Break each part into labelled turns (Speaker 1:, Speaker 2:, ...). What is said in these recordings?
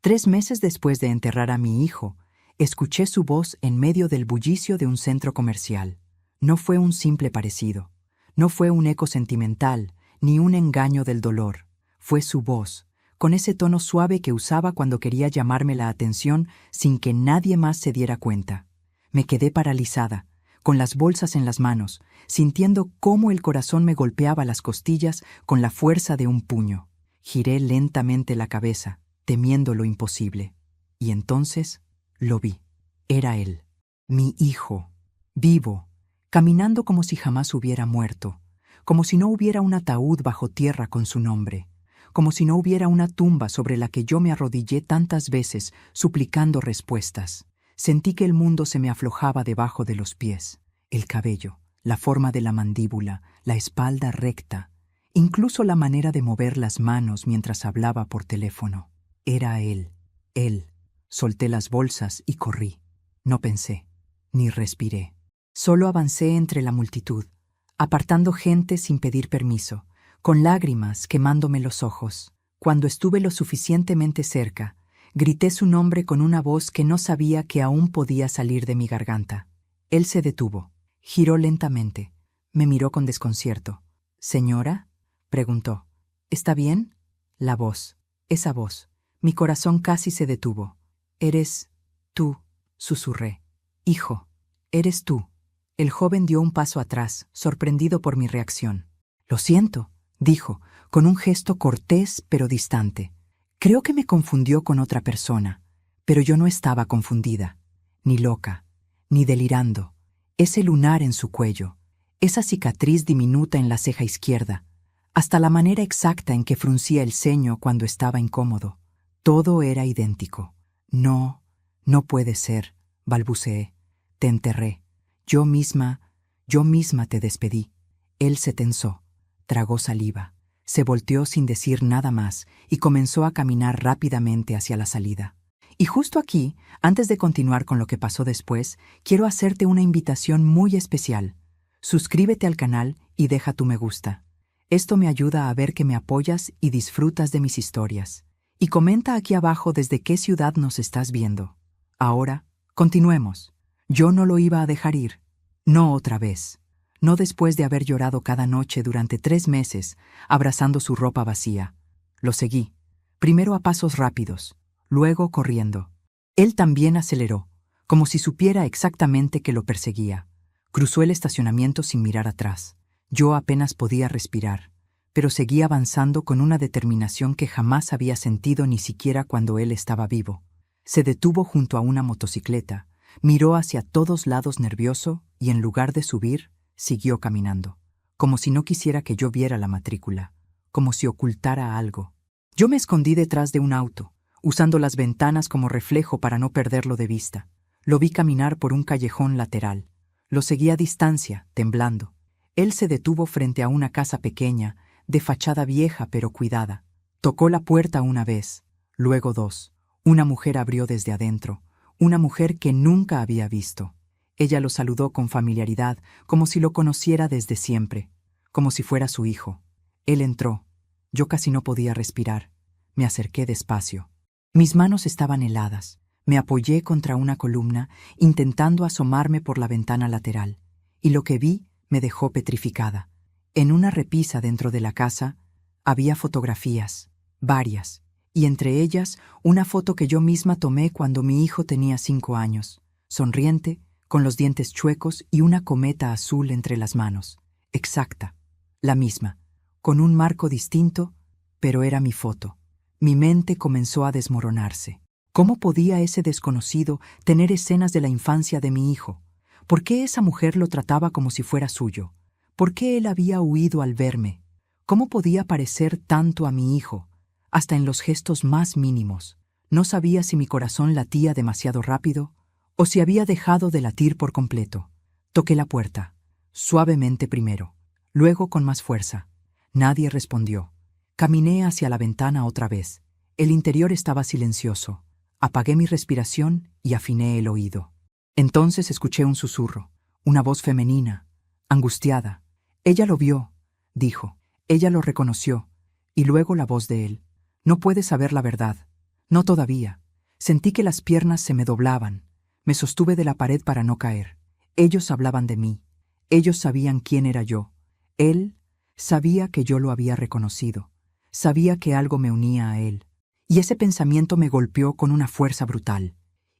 Speaker 1: 3 meses después de enterrar a mi hijo, escuché su voz en medio del bullicio de un centro comercial. No fue un simple parecido, no fue un eco sentimental, ni un engaño del dolor. Fue su voz, con ese tono suave que usaba cuando quería llamarme la atención sin que nadie más se diera cuenta. Me quedé paralizada, con las bolsas en las manos, sintiendo cómo el corazón me golpeaba las costillas con la fuerza de un puño. Giré lentamente la cabeza, temiendo lo imposible. Y entonces lo vi. Era él, mi hijo, vivo, caminando como si jamás hubiera muerto, como si no hubiera un ataúd bajo tierra con su nombre, como si no hubiera una tumba sobre la que yo me arrodillé tantas veces suplicando respuestas. Sentí que el mundo se me aflojaba debajo de los pies, el cabello, la forma de la mandíbula, la espalda recta, incluso la manera de mover las manos mientras hablaba por teléfono. Era él, él. Solté las bolsas y corrí. No pensé, ni respiré. Solo avancé entre la multitud, apartando gente sin pedir permiso, con lágrimas quemándome los ojos. Cuando estuve lo suficientemente cerca, grité su nombre con una voz que no sabía que aún podía salir de mi garganta. Él se detuvo, giró lentamente, me miró con desconcierto. «¿Señora?», preguntó. «¿Está bien?». La voz, esa voz. Mi corazón casi se detuvo. «Eres tú», susurré. «Hijo, eres tú». El joven dio un paso atrás, sorprendido por mi reacción. «Lo siento», dijo, con un gesto cortés pero distante. Creo que me confundió con otra persona, pero yo no estaba confundida, ni loca, ni delirando. Ese lunar en su cuello, esa cicatriz diminuta en la ceja izquierda, hasta la manera exacta en que fruncía el ceño cuando estaba incómodo. Todo era idéntico. «No, no puede ser», balbuceé. «Te enterré. Yo misma te despedí». Él se tensó, tragó saliva, se volteó sin decir nada más y comenzó a caminar rápidamente hacia la salida. Y justo aquí, antes de continuar con lo que pasó después, quiero hacerte una invitación muy especial. Suscríbete al canal y deja tu me gusta. Esto me ayuda a ver que me apoyas y disfrutas de mis historias. Y comenta aquí abajo desde qué ciudad nos estás viendo. Ahora, continuemos. Yo no lo iba a dejar ir. No otra vez. No después de haber llorado cada noche durante 3 meses, abrazando su ropa vacía. Lo seguí. Primero a pasos rápidos, luego corriendo. Él también aceleró, como si supiera exactamente que lo perseguía. Cruzó el estacionamiento sin mirar atrás. Yo apenas podía respirar, pero seguí avanzando con una determinación que jamás había sentido ni siquiera cuando él estaba vivo. Se detuvo junto a una motocicleta, miró hacia todos lados nervioso y en lugar de subir, siguió caminando, como si no quisiera que yo viera la matrícula, como si ocultara algo. Yo me escondí detrás de un auto, usando las ventanas como reflejo para no perderlo de vista. Lo vi caminar por un callejón lateral. Lo seguí a distancia, temblando. Él se detuvo frente a una casa pequeña, de fachada vieja pero cuidada. Tocó la puerta una vez, luego 2. Una mujer abrió desde adentro, una mujer que nunca había visto. Ella lo saludó con familiaridad, como si lo conociera desde siempre, como si fuera su hijo. Él entró. Yo casi no podía respirar. Me acerqué despacio. Mis manos estaban heladas. Me apoyé contra una columna, intentando asomarme por la ventana lateral, y lo que vi me dejó petrificada. En una repisa dentro de la casa había fotografías, varias, y entre ellas una foto que yo misma tomé cuando mi hijo tenía 5 años, sonriente, con los dientes chuecos y una cometa azul entre las manos. Exacta, la misma, con un marco distinto, pero era mi foto. Mi mente comenzó a desmoronarse. ¿Cómo podía ese desconocido tener escenas de la infancia de mi hijo? ¿Por qué esa mujer lo trataba como si fuera suyo? ¿Por qué él había huido al verme? ¿Cómo podía parecer tanto a mi hijo? Hasta en los gestos más mínimos. No sabía si mi corazón latía demasiado rápido o si había dejado de latir por completo. Toqué la puerta, suavemente primero, luego con más fuerza. Nadie respondió. Caminé hacia la ventana otra vez. El interior estaba silencioso. Apagué mi respiración y afiné el oído. Entonces escuché un susurro, una voz femenina, angustiada. «Ella lo vio», dijo. «Ella lo reconoció». Y luego la voz de él. «No puedes saber la verdad. No todavía. Sentí que las piernas se me doblaban. Me sostuve de la pared para no caer. Ellos hablaban de mí. Ellos sabían quién era yo. Él sabía que yo lo había reconocido. Sabía que algo me unía a él. Y ese pensamiento me golpeó con una fuerza brutal.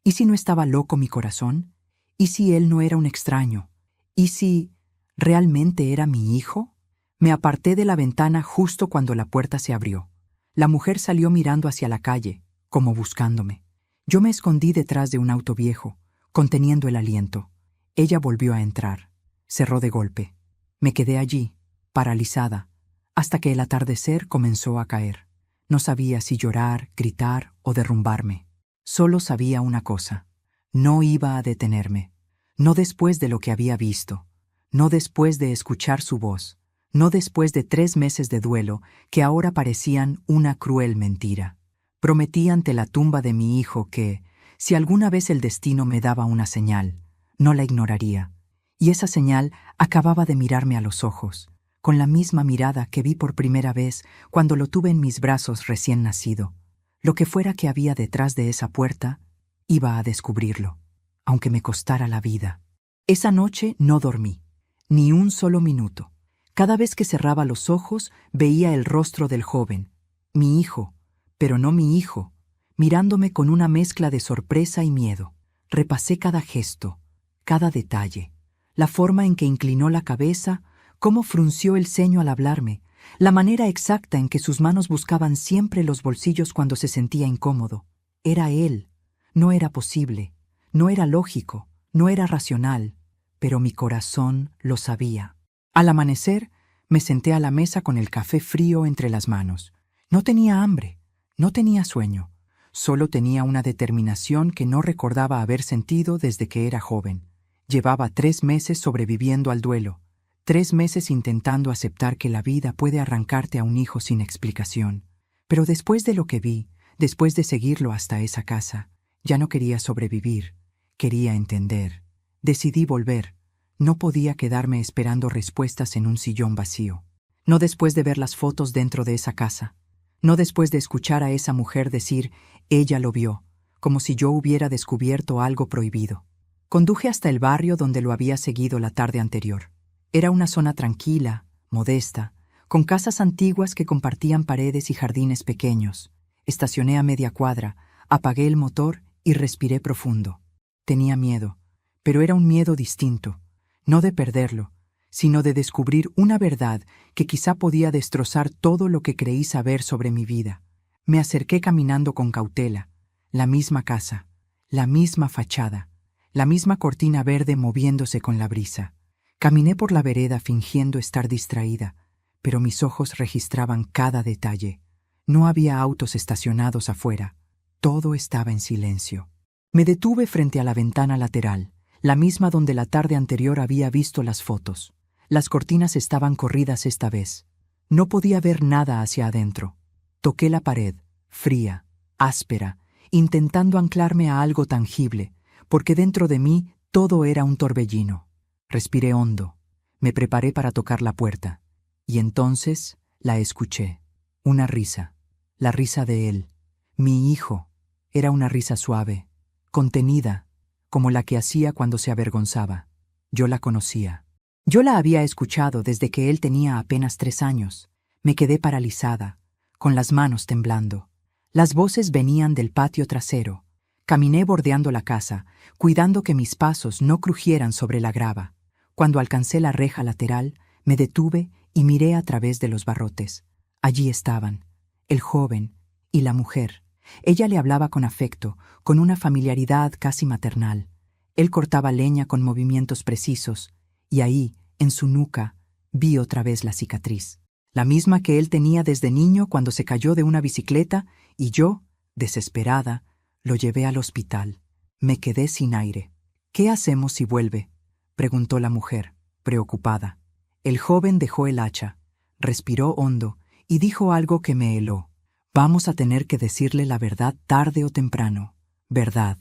Speaker 1: ¿Y si no estaba loco mi corazón? ¿Y si él no era un extraño? ¿Y si realmente era mi hijo? Me aparté de la ventana justo cuando la puerta se abrió. La mujer salió mirando hacia la calle, como buscándome. Yo me escondí detrás de un auto viejo, conteniendo el aliento. Ella volvió a entrar. Cerró de golpe. Me quedé allí, paralizada, hasta que el atardecer comenzó a caer. No sabía si llorar, gritar o derrumbarme. Solo sabía una cosa. No iba a detenerme. No después de lo que había visto. No después de escuchar su voz. No después de 3 meses de duelo que ahora parecían una cruel mentira. Prometí ante la tumba de mi hijo que, si alguna vez el destino me daba una señal, no la ignoraría. Y esa señal acababa de mirarme a los ojos, con la misma mirada que vi por primera vez cuando lo tuve en mis brazos recién nacido. Lo que fuera que había detrás de esa puerta, iba a descubrirlo, aunque me costara la vida. Esa noche no dormí, ni un solo minuto. Cada vez que cerraba los ojos veía el rostro del joven, mi hijo, pero no mi hijo, mirándome con una mezcla de sorpresa y miedo. Repasé cada gesto, cada detalle, la forma en que inclinó la cabeza, cómo frunció el ceño al hablarme, la manera exacta en que sus manos buscaban siempre los bolsillos cuando se sentía incómodo. Era él. No era posible, no era lógico, no era racional, pero mi corazón lo sabía. Al amanecer, me senté a la mesa con el café frío entre las manos. No tenía hambre, no tenía sueño, solo tenía una determinación que no recordaba haber sentido desde que era joven. Llevaba 3 meses sobreviviendo al duelo, 3 meses intentando aceptar que la vida puede arrancarte a un hijo sin explicación. Pero después de lo que vi, después de seguirlo hasta esa casa, ya no quería sobrevivir, quería entender. Decidí volver. No podía quedarme esperando respuestas en un sillón vacío. No después de ver las fotos dentro de esa casa. No después de escuchar a esa mujer decir, ella lo vio, como si yo hubiera descubierto algo prohibido. Conduje hasta el barrio donde lo había seguido la tarde anterior. Era una zona tranquila, modesta, con casas antiguas que compartían paredes y jardines pequeños. Estacioné a media cuadra, apagué el motor y respiré profundo. Tenía miedo, pero era un miedo distinto, no de perderlo, sino de descubrir una verdad que quizá podía destrozar todo lo que creí saber sobre mi vida. Me acerqué caminando con cautela. La misma casa, la misma fachada, la misma cortina verde moviéndose con la brisa. Caminé por la vereda fingiendo estar distraída, pero mis ojos registraban cada detalle. No había autos estacionados afuera. Todo estaba en silencio. Me detuve frente a la ventana lateral, la misma donde la tarde anterior había visto las fotos. Las cortinas estaban corridas esta vez. No podía ver nada hacia adentro. Toqué la pared, fría, áspera, intentando anclarme a algo tangible, porque dentro de mí todo era un torbellino. Respiré hondo. Me preparé para tocar la puerta. Y entonces la escuché. Una risa. La risa de él. Mi hijo. Era una risa suave, contenida, como la que hacía cuando se avergonzaba. Yo la conocía. Yo la había escuchado desde que él tenía apenas 3 años. Me quedé paralizada, con las manos temblando. Las voces venían del patio trasero. Caminé bordeando la casa, cuidando que mis pasos no crujieran sobre la grava. Cuando alcancé la reja lateral, me detuve y miré a través de los barrotes. Allí estaban, el joven y la mujer. Ella le hablaba con afecto, con una familiaridad casi maternal. Él cortaba leña con movimientos precisos, y ahí, en su nuca, vi otra vez la cicatriz. La misma que él tenía desde niño cuando se cayó de una bicicleta, y yo, desesperada, lo llevé al hospital. Me quedé sin aire. ¿Qué hacemos si vuelve?, preguntó la mujer, preocupada. El joven dejó el hacha, respiró hondo y dijo algo que me heló. Vamos a tener que decirle la verdad tarde o temprano. Verdad,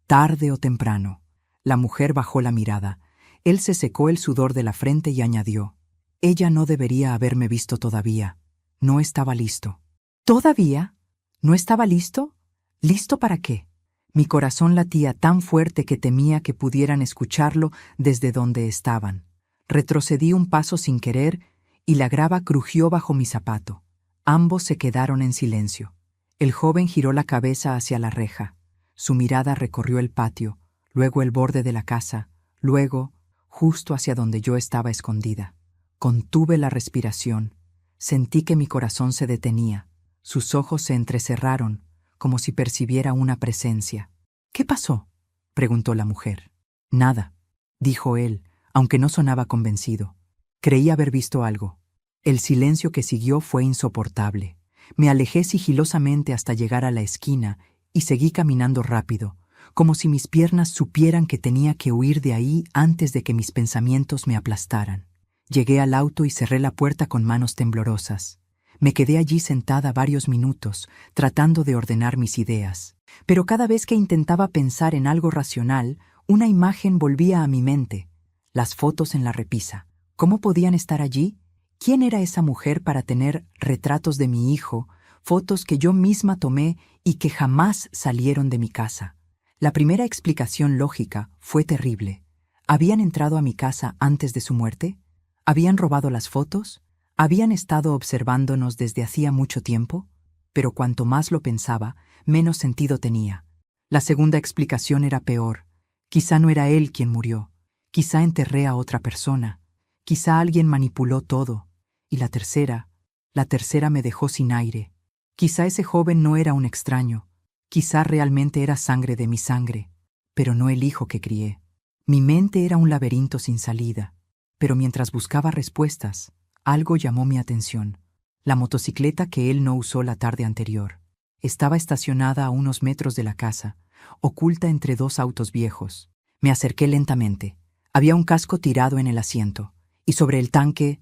Speaker 1: tarde o temprano. La mujer bajó la mirada. Él se secó el sudor de la frente y añadió: ella no debería haberme visto todavía. No estaba listo. ¿Todavía? ¿No estaba listo? ¿Listo para qué? Mi corazón latía tan fuerte que temía que pudieran escucharlo desde donde estaban. Retrocedí un paso sin querer y la grava crujió bajo mi zapato. Ambos se quedaron en silencio. El joven giró la cabeza hacia la reja. Su mirada recorrió el patio, luego el borde de la casa, luego, justo hacia donde yo estaba escondida. Contuve la respiración. Sentí que mi corazón se detenía. Sus ojos se entrecerraron, como si percibiera una presencia. ¿Qué pasó?, preguntó la mujer. Nada, dijo él, aunque no sonaba convencido. Creí haber visto algo. El silencio que siguió fue insoportable. Me alejé sigilosamente hasta llegar a la esquina y seguí caminando rápido, como si mis piernas supieran que tenía que huir de ahí antes de que mis pensamientos me aplastaran. Llegué al auto y cerré la puerta con manos temblorosas. Me quedé allí sentada varios minutos, tratando de ordenar mis ideas. Pero cada vez que intentaba pensar en algo racional, una imagen volvía a mi mente. Las fotos en la repisa. ¿Cómo podían estar allí? ¿Quién era esa mujer para tener retratos de mi hijo, fotos que yo misma tomé y que jamás salieron de mi casa? La primera explicación lógica fue terrible. ¿Habían entrado a mi casa antes de su muerte? ¿Habían robado las fotos? ¿Habían estado observándonos desde hacía mucho tiempo? Pero cuanto más lo pensaba, menos sentido tenía. La segunda explicación era peor. Quizá no era él quien murió. Quizá enterré a otra persona. Quizá alguien manipuló todo. Y la tercera me dejó sin aire. Quizá ese joven no era un extraño. Quizá realmente era sangre de mi sangre, pero no el hijo que crié. Mi mente era un laberinto sin salida. Pero mientras buscaba respuestas, algo llamó mi atención. La motocicleta que él no usó la tarde anterior. Estaba estacionada a unos metros de la casa, oculta entre dos autos viejos. Me acerqué lentamente. Había un casco tirado en el asiento, y sobre el tanque,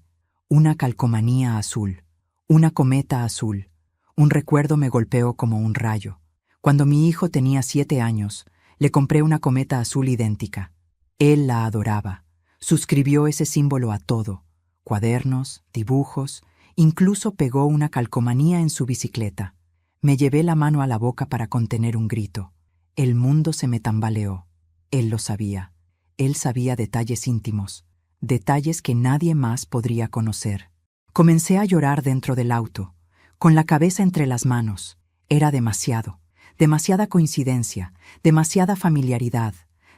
Speaker 1: una calcomanía azul, una cometa azul. Un recuerdo me golpeó como un rayo. Cuando mi hijo tenía 7 años, le compré una cometa azul idéntica. Él la adoraba. Suscribió ese símbolo a todo. Cuadernos, dibujos, incluso pegó una calcomanía en su bicicleta. Me llevé la mano a la boca para contener un grito. El mundo se me tambaleó. Él lo sabía. Él sabía detalles íntimos, detalles que nadie más podría conocer. Comencé a llorar dentro del auto, con la cabeza entre las manos. Era demasiado, demasiada coincidencia, demasiada familiaridad,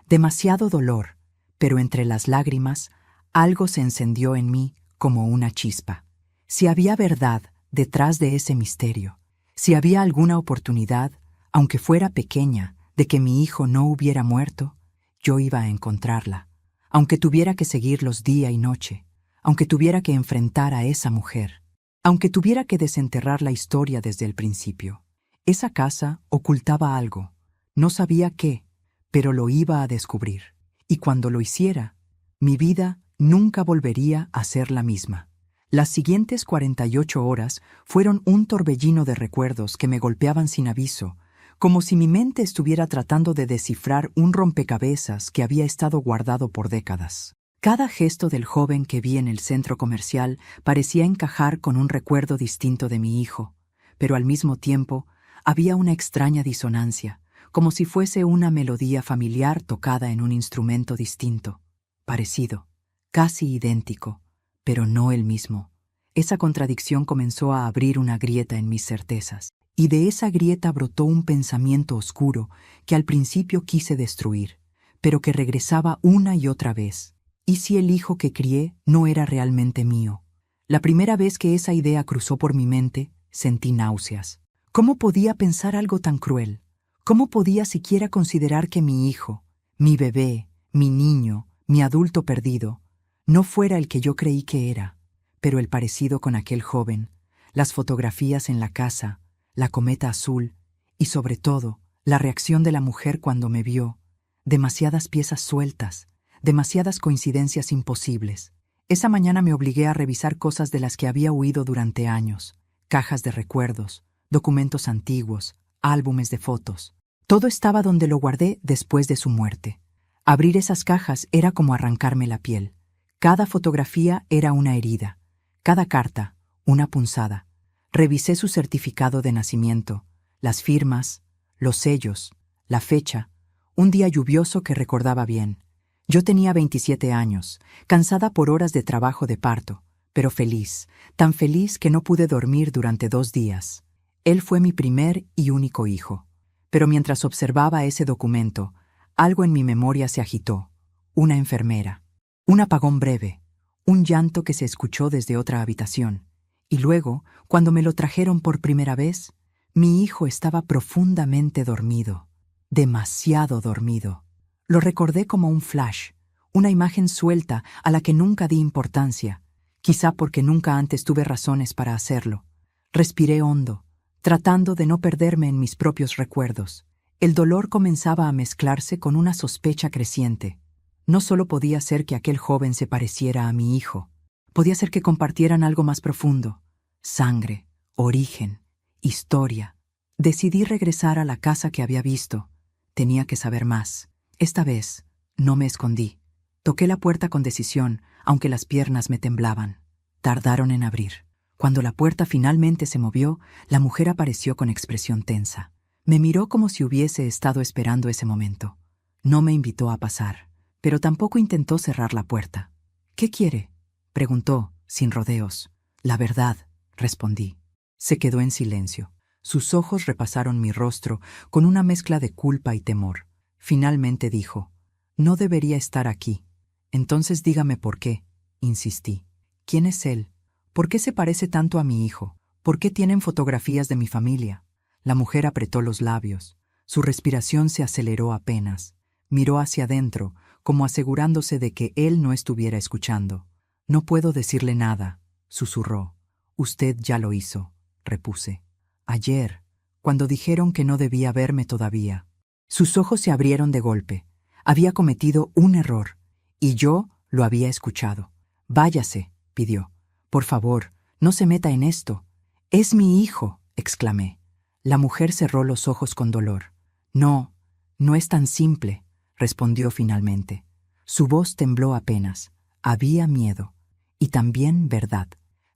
Speaker 1: demasiado dolor, pero entre las lágrimas, algo se encendió en mí como una chispa. Si había verdad detrás de ese misterio, si había alguna oportunidad, aunque fuera pequeña, de que mi hijo no hubiera muerto, yo iba a encontrarla. Aunque tuviera que seguirlos día y noche, aunque tuviera que enfrentar a esa mujer, aunque tuviera que desenterrar la historia desde el principio. Esa casa ocultaba algo. No sabía qué, pero lo iba a descubrir. Y cuando lo hiciera, mi vida nunca volvería a ser la misma. Las siguientes 48 horas fueron un torbellino de recuerdos que me golpeaban sin aviso, como si mi mente estuviera tratando de descifrar un rompecabezas que había estado guardado por décadas. Cada gesto del joven que vi en el centro comercial parecía encajar con un recuerdo distinto de mi hijo, pero al mismo tiempo había una extraña disonancia, como si fuese una melodía familiar tocada en un instrumento distinto, parecido, casi idéntico, pero no el mismo. Esa contradicción comenzó a abrir una grieta en mis certezas, y de esa grieta brotó un pensamiento oscuro que al principio quise destruir, pero que regresaba una y otra vez. ¿Y si el hijo que crié no era realmente mío? La primera vez que esa idea cruzó por mi mente, sentí náuseas. ¿Cómo podía pensar algo tan cruel? ¿Cómo podía siquiera considerar que mi hijo, mi bebé, mi niño, mi adulto perdido, no fuera el que yo creí que era? Pero el parecido con aquel joven, las fotografías en la casa, la cometa azul y, sobre todo, la reacción de la mujer cuando me vio, demasiadas piezas sueltas, demasiadas coincidencias imposibles. Esa mañana me obligué a revisar cosas de las que había huido durante años, cajas de recuerdos, documentos antiguos, álbumes de fotos. Todo estaba donde lo guardé después de su muerte. Abrir esas cajas era como arrancarme la piel. Cada fotografía era una herida, cada carta, una punzada. Revisé su certificado de nacimiento, las firmas, los sellos, la fecha, un día lluvioso que recordaba bien. Yo tenía 27 años, cansada por horas de trabajo de parto, pero feliz, tan feliz que no pude dormir durante 2 días. Él fue mi primer y único hijo. Pero mientras observaba ese documento, algo en mi memoria se agitó. Una enfermera. Un apagón breve. Un llanto que se escuchó desde otra habitación. Y luego, cuando me lo trajeron por primera vez, mi hijo estaba profundamente dormido. Demasiado dormido. Lo recordé como un flash, una imagen suelta a la que nunca di importancia, quizá porque nunca antes tuve razones para hacerlo. Respiré hondo, tratando de no perderme en mis propios recuerdos. El dolor comenzaba a mezclarse con una sospecha creciente. No solo podía ser que aquel joven se pareciera a mi hijo, podía ser que compartieran algo más profundo. Sangre, origen, historia. Decidí regresar a la casa que había visto. Tenía que saber más. Esta vez, no me escondí. Toqué la puerta con decisión, aunque las piernas me temblaban. Tardaron en abrir. Cuando la puerta finalmente se movió, la mujer apareció con expresión tensa. Me miró como si hubiese estado esperando ese momento. No me invitó a pasar, pero tampoco intentó cerrar la puerta. «¿Qué quiere?», preguntó, sin rodeos. «La verdad», respondí. Se quedó en silencio. Sus ojos repasaron mi rostro con una mezcla de culpa y temor. Finalmente dijo: «No debería estar aquí». «Entonces dígame por qué», insistí. «¿Quién es él? ¿Por qué se parece tanto a mi hijo? ¿Por qué tienen fotografías de mi familia?». La mujer apretó los labios. Su respiración se aceleró apenas. Miró hacia adentro, como asegurándose de que él no estuviera escuchando. «No puedo decirle nada», susurró. «Usted ya lo hizo», repuse. «Ayer, cuando dijeron que no debía verme todavía». Sus ojos se abrieron de golpe. Había cometido un error, y yo lo había escuchado. «Váyase», pidió. «Por favor, no se meta en esto». «Es mi hijo», exclamé. La mujer cerró los ojos con dolor. «No, no es tan simple», respondió finalmente. Su voz tembló apenas. Había miedo. Y también verdad.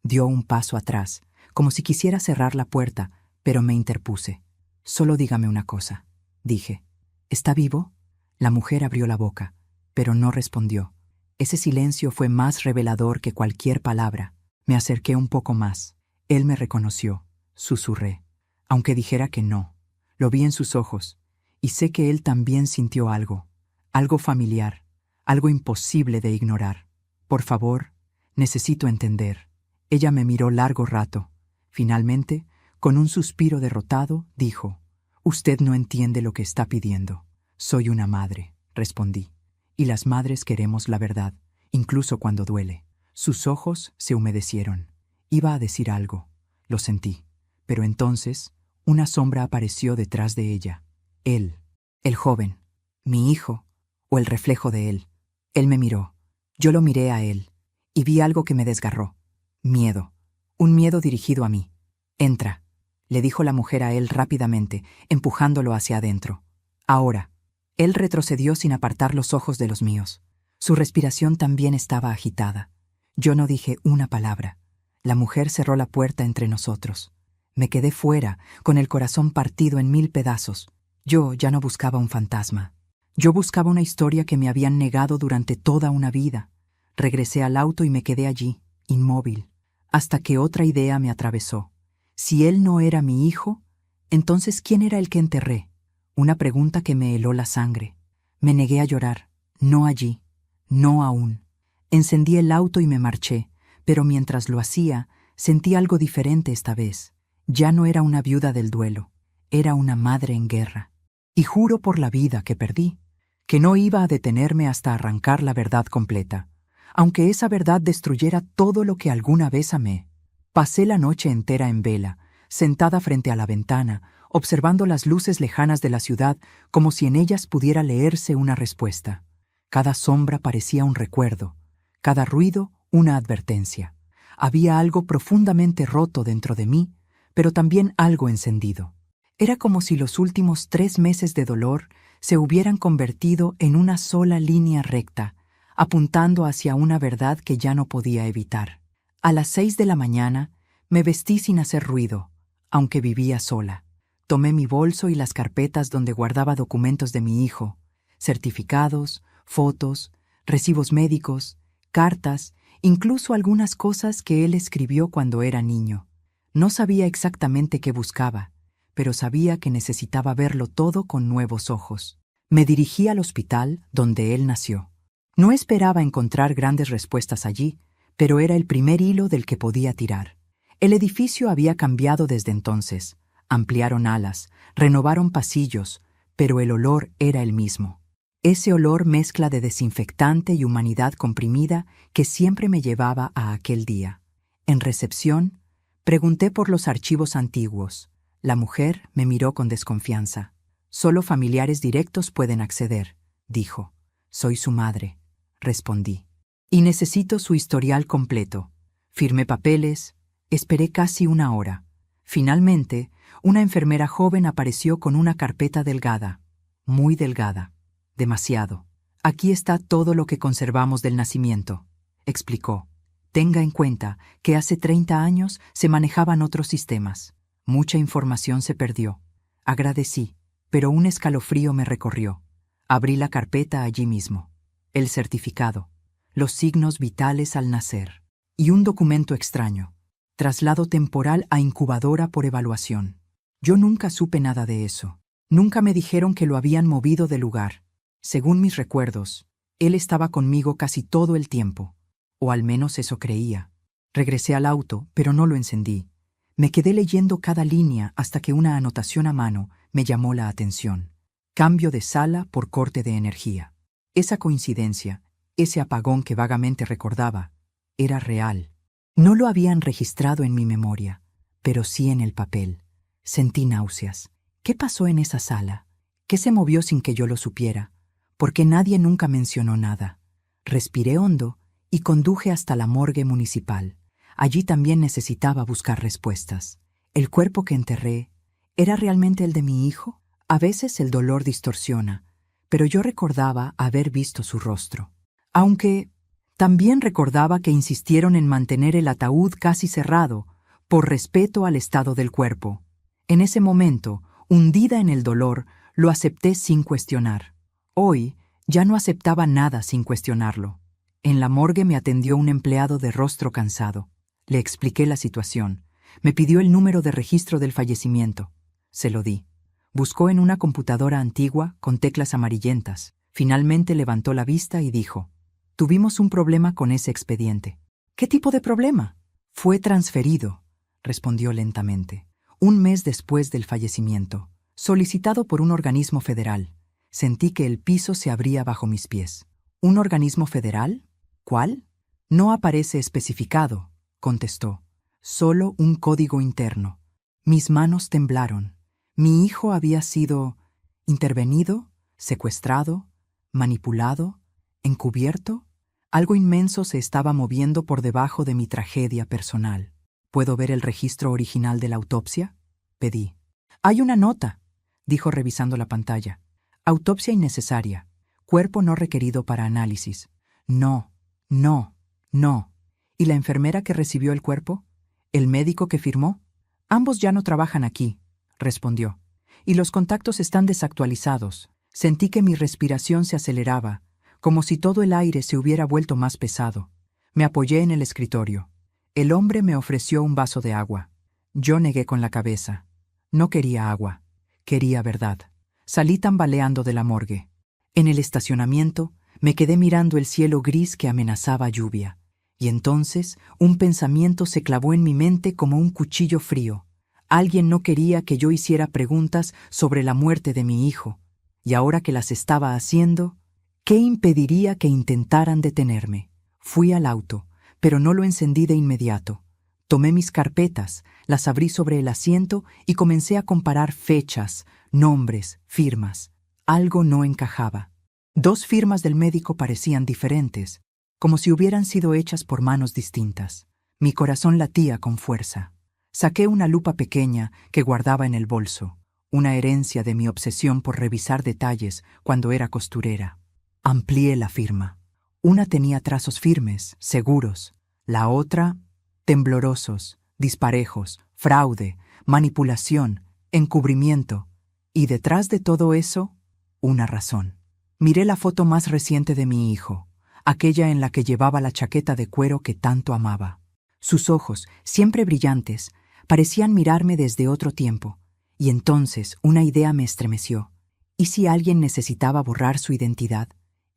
Speaker 1: Dio un paso atrás, como si quisiera cerrar la puerta, pero me interpuse. «Solo dígame una cosa», dije. «¿Está vivo?». La mujer abrió la boca, pero no respondió. Ese silencio fue más revelador que cualquier palabra. Me acerqué un poco más. Él me reconoció. Susurré. Aunque dijera que no. Lo vi en sus ojos, y sé que él también sintió algo. Algo familiar, algo imposible de ignorar. «Por favor, necesito entender». Ella me miró largo rato. Finalmente, con un suspiro derrotado, dijo: «Usted no entiende lo que está pidiendo». «Soy una madre», respondí. «Y las madres queremos la verdad, incluso cuando duele». Sus ojos se humedecieron. Iba a decir algo. Lo sentí. Pero entonces, una sombra apareció detrás de ella. Él, el joven, mi hijo, o el reflejo de él. Él me miró. Yo lo miré a él, y vi algo que me desgarró. Miedo. Un miedo dirigido a mí. «Entra», le dijo la mujer a él rápidamente, empujándolo hacia adentro. «Ahora». Él retrocedió sin apartar los ojos de los míos. Su respiración también estaba agitada. Yo no dije una palabra. La mujer cerró la puerta entre nosotros. Me quedé fuera, con el corazón partido en 1000 pedazos. Yo ya no buscaba un fantasma. Yo buscaba una historia que me habían negado durante toda una vida. Regresé al auto y me quedé allí, inmóvil, hasta que otra idea me atravesó. Si él no era mi hijo, entonces ¿quién era el que enterré? Una pregunta que me heló la sangre. Me negué a llorar. No allí. No aún. Encendí el auto y me marché, pero mientras lo hacía, sentí algo diferente esta vez. Ya no era una viuda del duelo. Era una madre en guerra. Y juro por la vida que perdí, que no iba a detenerme hasta arrancar la verdad completa, aunque esa verdad destruyera todo lo que alguna vez amé. Pasé la noche entera en vela, sentada frente a la ventana, observando las luces lejanas de la ciudad como si en ellas pudiera leerse una respuesta. Cada sombra parecía un recuerdo, cada ruido una advertencia. Había algo profundamente roto dentro de mí, pero también algo encendido. Era como si los últimos 3 meses de dolor se hubieran convertido en una sola línea recta, apuntando hacia una verdad que ya no podía evitar. A las 6 de la mañana me vestí sin hacer ruido, aunque vivía sola. Tomé mi bolso y las carpetas donde guardaba documentos de mi hijo, certificados, fotos, recibos médicos, cartas, incluso algunas cosas que él escribió cuando era niño. No sabía exactamente qué buscaba, pero sabía que necesitaba verlo todo con nuevos ojos. Me dirigí al hospital donde él nació. No esperaba encontrar grandes respuestas allí, pero era el primer hilo del que podía tirar. El edificio había cambiado desde entonces. Ampliaron alas, renovaron pasillos, pero el olor era el mismo. Ese olor mezcla de desinfectante y humanidad comprimida que siempre me llevaba a aquel día. En recepción, pregunté por los archivos antiguos. La mujer me miró con desconfianza. «Solo familiares directos pueden acceder», dijo. «Soy su madre», respondí. «Y necesito su historial completo». Firmé papeles, esperé casi una hora. Finalmente, una enfermera joven apareció con una carpeta delgada, muy delgada, demasiado. «Aquí está todo lo que conservamos del nacimiento», explicó. «Tenga en cuenta que hace 30 años se manejaban otros sistemas. Mucha información se perdió». Agradecí, pero un escalofrío me recorrió. Abrí la carpeta allí mismo. El certificado, los signos vitales al nacer y un documento extraño. Traslado temporal a incubadora por evaluación. Yo nunca supe nada de eso. Nunca me dijeron que lo habían movido de lugar. Según mis recuerdos, él estaba conmigo casi todo el tiempo. O al menos eso creía. Regresé al auto, pero no lo encendí. Me quedé leyendo cada línea hasta que una anotación a mano me llamó la atención. Cambio de sala por corte de energía. Esa coincidencia, ese apagón que vagamente recordaba, era real. No lo habían registrado en mi memoria, pero sí en el papel. Sentí náuseas. ¿Qué pasó en esa sala? ¿Qué se movió sin que yo lo supiera? ¿Por qué nadie nunca mencionó nada? Respiré hondo y conduje hasta la morgue municipal. Allí también necesitaba buscar respuestas. ¿El cuerpo que enterré era realmente el de mi hijo? A veces el dolor distorsiona, pero yo recordaba haber visto su rostro. Aunque también recordaba que insistieron en mantener el ataúd casi cerrado, por respeto al estado del cuerpo. En ese momento, hundida en el dolor, lo acepté sin cuestionar. Hoy ya no aceptaba nada sin cuestionarlo. En la morgue me atendió un empleado de rostro cansado. Le expliqué la situación. Me pidió el número de registro del fallecimiento. Se lo di. Buscó en una computadora antigua con teclas amarillentas. Finalmente levantó la vista y dijo: «Tuvimos un problema con ese expediente». «¿Qué tipo de problema?» «Fue transferido», respondió lentamente. «Un mes después del fallecimiento, solicitado por un organismo federal». Sentí que el piso se abría bajo mis pies. «¿Un organismo federal? ¿Cuál?» «No aparece especificado», contestó. «Solo un código interno». Mis manos temblaron. Mi hijo había sido intervenido, secuestrado, manipulado, encubierto. Algo inmenso se estaba moviendo por debajo de mi tragedia personal. «¿Puedo ver el registro original de la autopsia?», pedí. «Hay una nota», dijo revisando la pantalla. «Autopsia innecesaria. Cuerpo no requerido para análisis». «No, no, no». «¿Y la enfermera que recibió el cuerpo? ¿El médico que firmó?» «Ambos ya no trabajan aquí», respondió. «Y los contactos están desactualizados». Sentí que mi respiración se aceleraba, como si todo el aire se hubiera vuelto más pesado. Me apoyé en el escritorio. El hombre me ofreció un vaso de agua. Yo negué con la cabeza. No quería agua. Quería verdad. Salí tambaleando de la morgue. En el estacionamiento me quedé mirando el cielo gris que amenazaba lluvia. Y entonces un pensamiento se clavó en mi mente como un cuchillo frío. Alguien no quería que yo hiciera preguntas sobre la muerte de mi hijo. Y ahora que las estaba haciendo, ¿qué impediría que intentaran detenerme? Fui al auto, pero no lo encendí de inmediato. Tomé mis carpetas, las abrí sobre el asiento y comencé a comparar fechas, nombres, firmas. Algo no encajaba. 2 firmas del médico parecían diferentes, como si hubieran sido hechas por manos distintas. Mi corazón latía con fuerza. Saqué una lupa pequeña que guardaba en el bolso, una herencia de mi obsesión por revisar detalles cuando era costurera. Amplié la firma. Una tenía trazos firmes, seguros. La otra, temblorosos, disparejos, fraude, manipulación, encubrimiento, y detrás de todo eso, una razón. Miré la foto más reciente de mi hijo, aquella en la que llevaba la chaqueta de cuero que tanto amaba. Sus ojos, siempre brillantes, parecían mirarme desde otro tiempo, y entonces una idea me estremeció. ¿Y si alguien necesitaba borrar su identidad?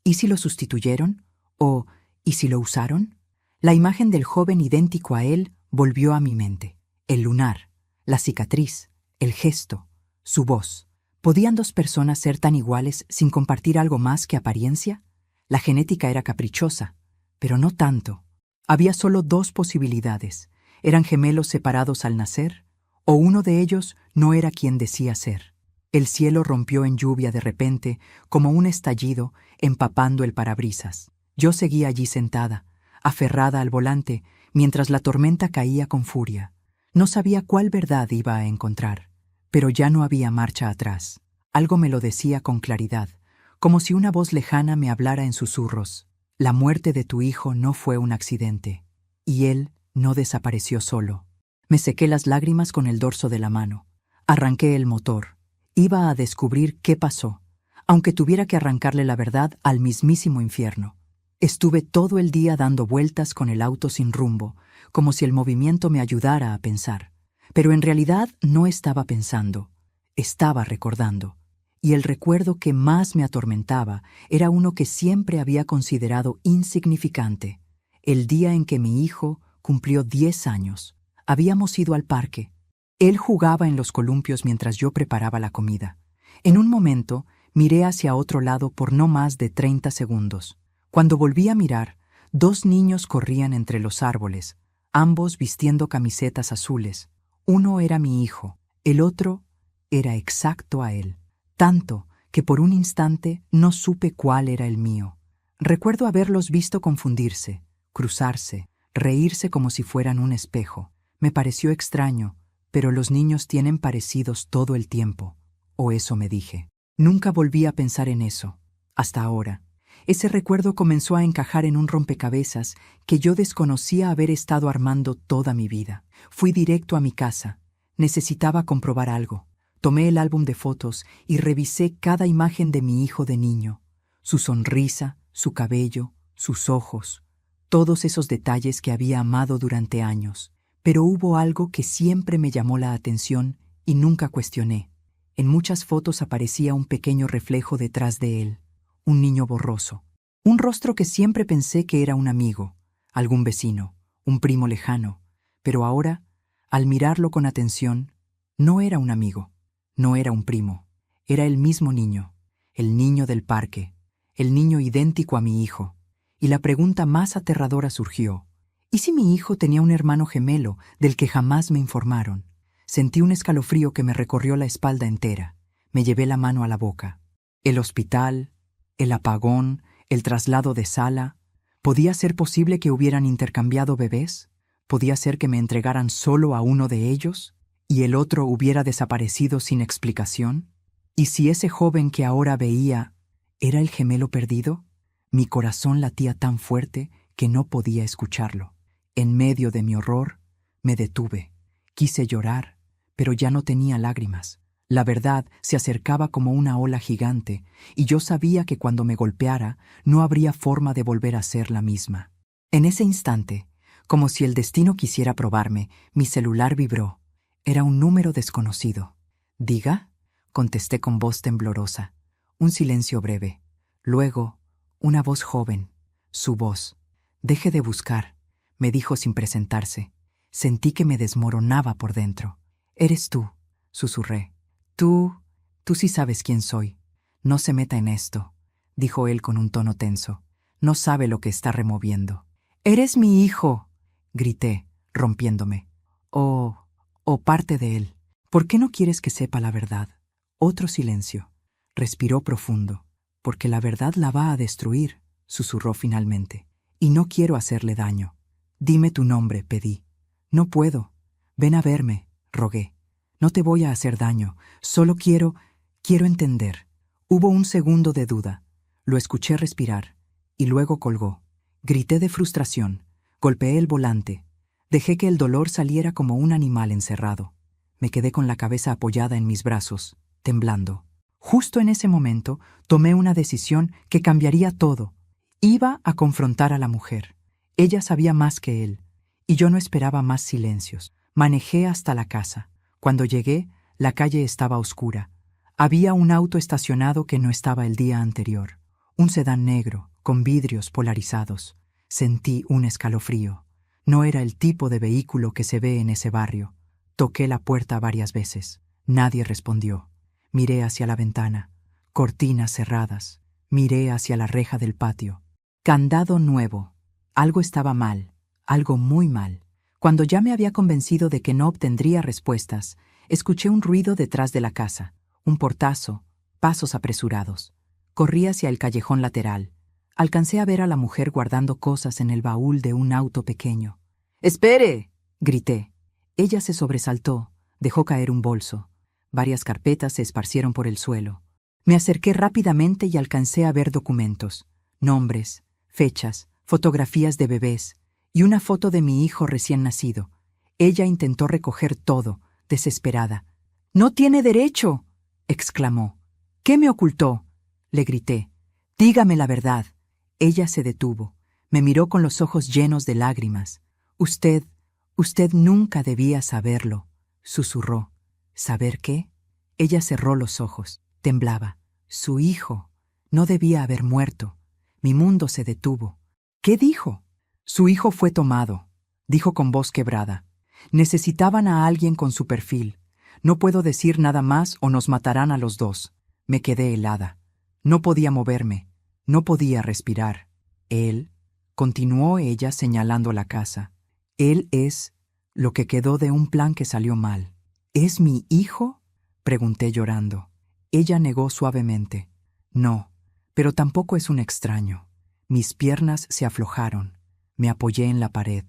Speaker 1: ¿Y si lo sustituyeron? ¿O y si lo usaron? La imagen del joven idéntico a él volvió a mi mente. El lunar, la cicatriz, el gesto, su voz. ¿Podían dos personas ser tan iguales sin compartir algo más que apariencia? La genética era caprichosa, pero no tanto. Había solo dos posibilidades. ¿Eran gemelos separados al nacer? ¿O uno de ellos no era quien decía ser? El cielo rompió en lluvia de repente, como un estallido, empapando el parabrisas. Yo seguía allí sentada, aferrada al volante, mientras la tormenta caía con furia. No sabía cuál verdad iba a encontrar, pero ya no había marcha atrás. Algo me lo decía con claridad, como si una voz lejana me hablara en susurros. La muerte de tu hijo no fue un accidente, y él no desapareció solo. Me sequé las lágrimas con el dorso de la mano. Arranqué el motor. Iba a descubrir qué pasó, aunque tuviera que arrancarle la verdad al mismísimo infierno. Estuve todo el día dando vueltas con el auto sin rumbo, como si el movimiento me ayudara a pensar. Pero en realidad no estaba pensando, estaba recordando. Y el recuerdo que más me atormentaba era uno que siempre había considerado insignificante. El día en que mi hijo cumplió 10 años. Habíamos ido al parque. Él jugaba en los columpios mientras yo preparaba la comida. En un momento, miré hacia otro lado por no más de 30 segundos. Cuando volví a mirar, 2 niños corrían entre los árboles, ambos vistiendo camisetas azules. Uno era mi hijo, el otro era exacto a él. Tanto que por un instante no supe cuál era el mío. Recuerdo haberlos visto confundirse, cruzarse, reírse como si fueran un espejo. Me pareció extraño, pero los niños tienen parecidos todo el tiempo, o eso me dije. Nunca volví a pensar en eso, hasta ahora. Ese recuerdo comenzó a encajar en un rompecabezas que yo desconocía haber estado armando toda mi vida. Fui directo a mi casa. Necesitaba comprobar algo. Tomé el álbum de fotos y revisé cada imagen de mi hijo de niño. Su sonrisa, su cabello, sus ojos. Todos esos detalles que había amado durante años. Pero hubo algo que siempre me llamó la atención y nunca cuestioné. En muchas fotos aparecía un pequeño reflejo detrás de él. Un niño borroso. Un rostro que siempre pensé que era un amigo, algún vecino, un primo lejano. Pero ahora, al mirarlo con atención, no era un amigo, no era un primo. Era el mismo niño, el niño del parque, el niño idéntico a mi hijo. Y la pregunta más aterradora surgió. ¿Y si mi hijo tenía un hermano gemelo del que jamás me informaron? Sentí un escalofrío que me recorrió la espalda entera. Me llevé la mano a la boca. El hospital, el apagón, el traslado de sala. ¿Podía ser posible que hubieran intercambiado bebés? ¿Podía ser que me entregaran solo a uno de ellos y el otro hubiera desaparecido sin explicación? ¿Y si ese joven que ahora veía era el gemelo perdido? Mi corazón latía tan fuerte que no podía escucharlo. En medio de mi horror, me detuve. Quise llorar, pero ya no tenía lágrimas. La verdad se acercaba como una ola gigante, y yo sabía que cuando me golpeara no habría forma de volver a ser la misma. En ese instante, como si el destino quisiera probarme, mi celular vibró. Era un número desconocido. «¿Diga?», contesté con voz temblorosa. Un silencio breve. Luego, una voz joven. Su voz. «Deje de buscar», me dijo sin presentarse. Sentí que me desmoronaba por dentro. «Eres tú», susurré. Tú sí sabes quién soy. No se meta en esto», dijo él con un tono tenso. «No sabe lo que está removiendo». «¡Eres mi hijo!», grité, rompiéndome. «O parte de él. ¿Por qué no quieres que sepa la verdad?». Otro silencio. Respiró profundo. «Porque la verdad la va a destruir», susurró finalmente. «Y no quiero hacerle daño». «Dime tu nombre», pedí. «No puedo. Ven a verme», rogué. «No te voy a hacer daño. Solo quiero entender». Hubo un segundo de duda. Lo escuché respirar. Y luego colgó. Grité de frustración. Golpeé el volante. Dejé que el dolor saliera como un animal encerrado. Me quedé con la cabeza apoyada en mis brazos, temblando. Justo en ese momento, tomé una decisión que cambiaría todo. Iba a confrontar a la mujer. Ella sabía más que él, y yo no esperaba más silencios. Manejé hasta la casa. Cuando llegué, la calle estaba oscura. Había un auto estacionado que no estaba el día anterior. Un sedán negro, con vidrios polarizados. Sentí un escalofrío. No era el tipo de vehículo que se ve en ese barrio. Toqué la puerta varias veces. Nadie respondió. Miré hacia la ventana. Cortinas cerradas. Miré hacia la reja del patio. Candado nuevo. Algo estaba mal. Algo muy mal. Cuando ya me había convencido de que no obtendría respuestas, escuché un ruido detrás de la casa. Un portazo. Pasos apresurados. Corrí hacia el callejón lateral. Alcancé a ver a la mujer guardando cosas en el baúl de un auto pequeño. ¡Espere!, grité. Ella se sobresaltó, dejó caer un bolso. Varias carpetas se esparcieron por el suelo. Me acerqué rápidamente y alcancé a ver documentos, nombres, fechas, fotografías de bebés y una foto de mi hijo recién nacido. Ella intentó recoger todo, desesperada. «¡No tiene derecho!», exclamó. «¿Qué me ocultó?», le grité. «Dígame la verdad». Ella se detuvo. Me miró con los ojos llenos de lágrimas. Usted nunca debía saberlo», susurró. «¿Saber qué?». Ella cerró los ojos. Temblaba. Su hijo no debía haber muerto. Mi mundo se detuvo. «¿Qué dijo?». «Su hijo fue tomado», dijo con voz quebrada. «Necesitaban a alguien con su perfil. No puedo decir nada más o nos matarán a los dos». Me quedé helada. No podía moverme. No podía respirar. «Él», continuó ella señalando la casa. «Él es lo que quedó de un plan que salió mal». «¿Es mi hijo?», pregunté llorando. Ella negó suavemente. «No, pero tampoco es un extraño». Mis piernas se aflojaron. Me apoyé en la pared.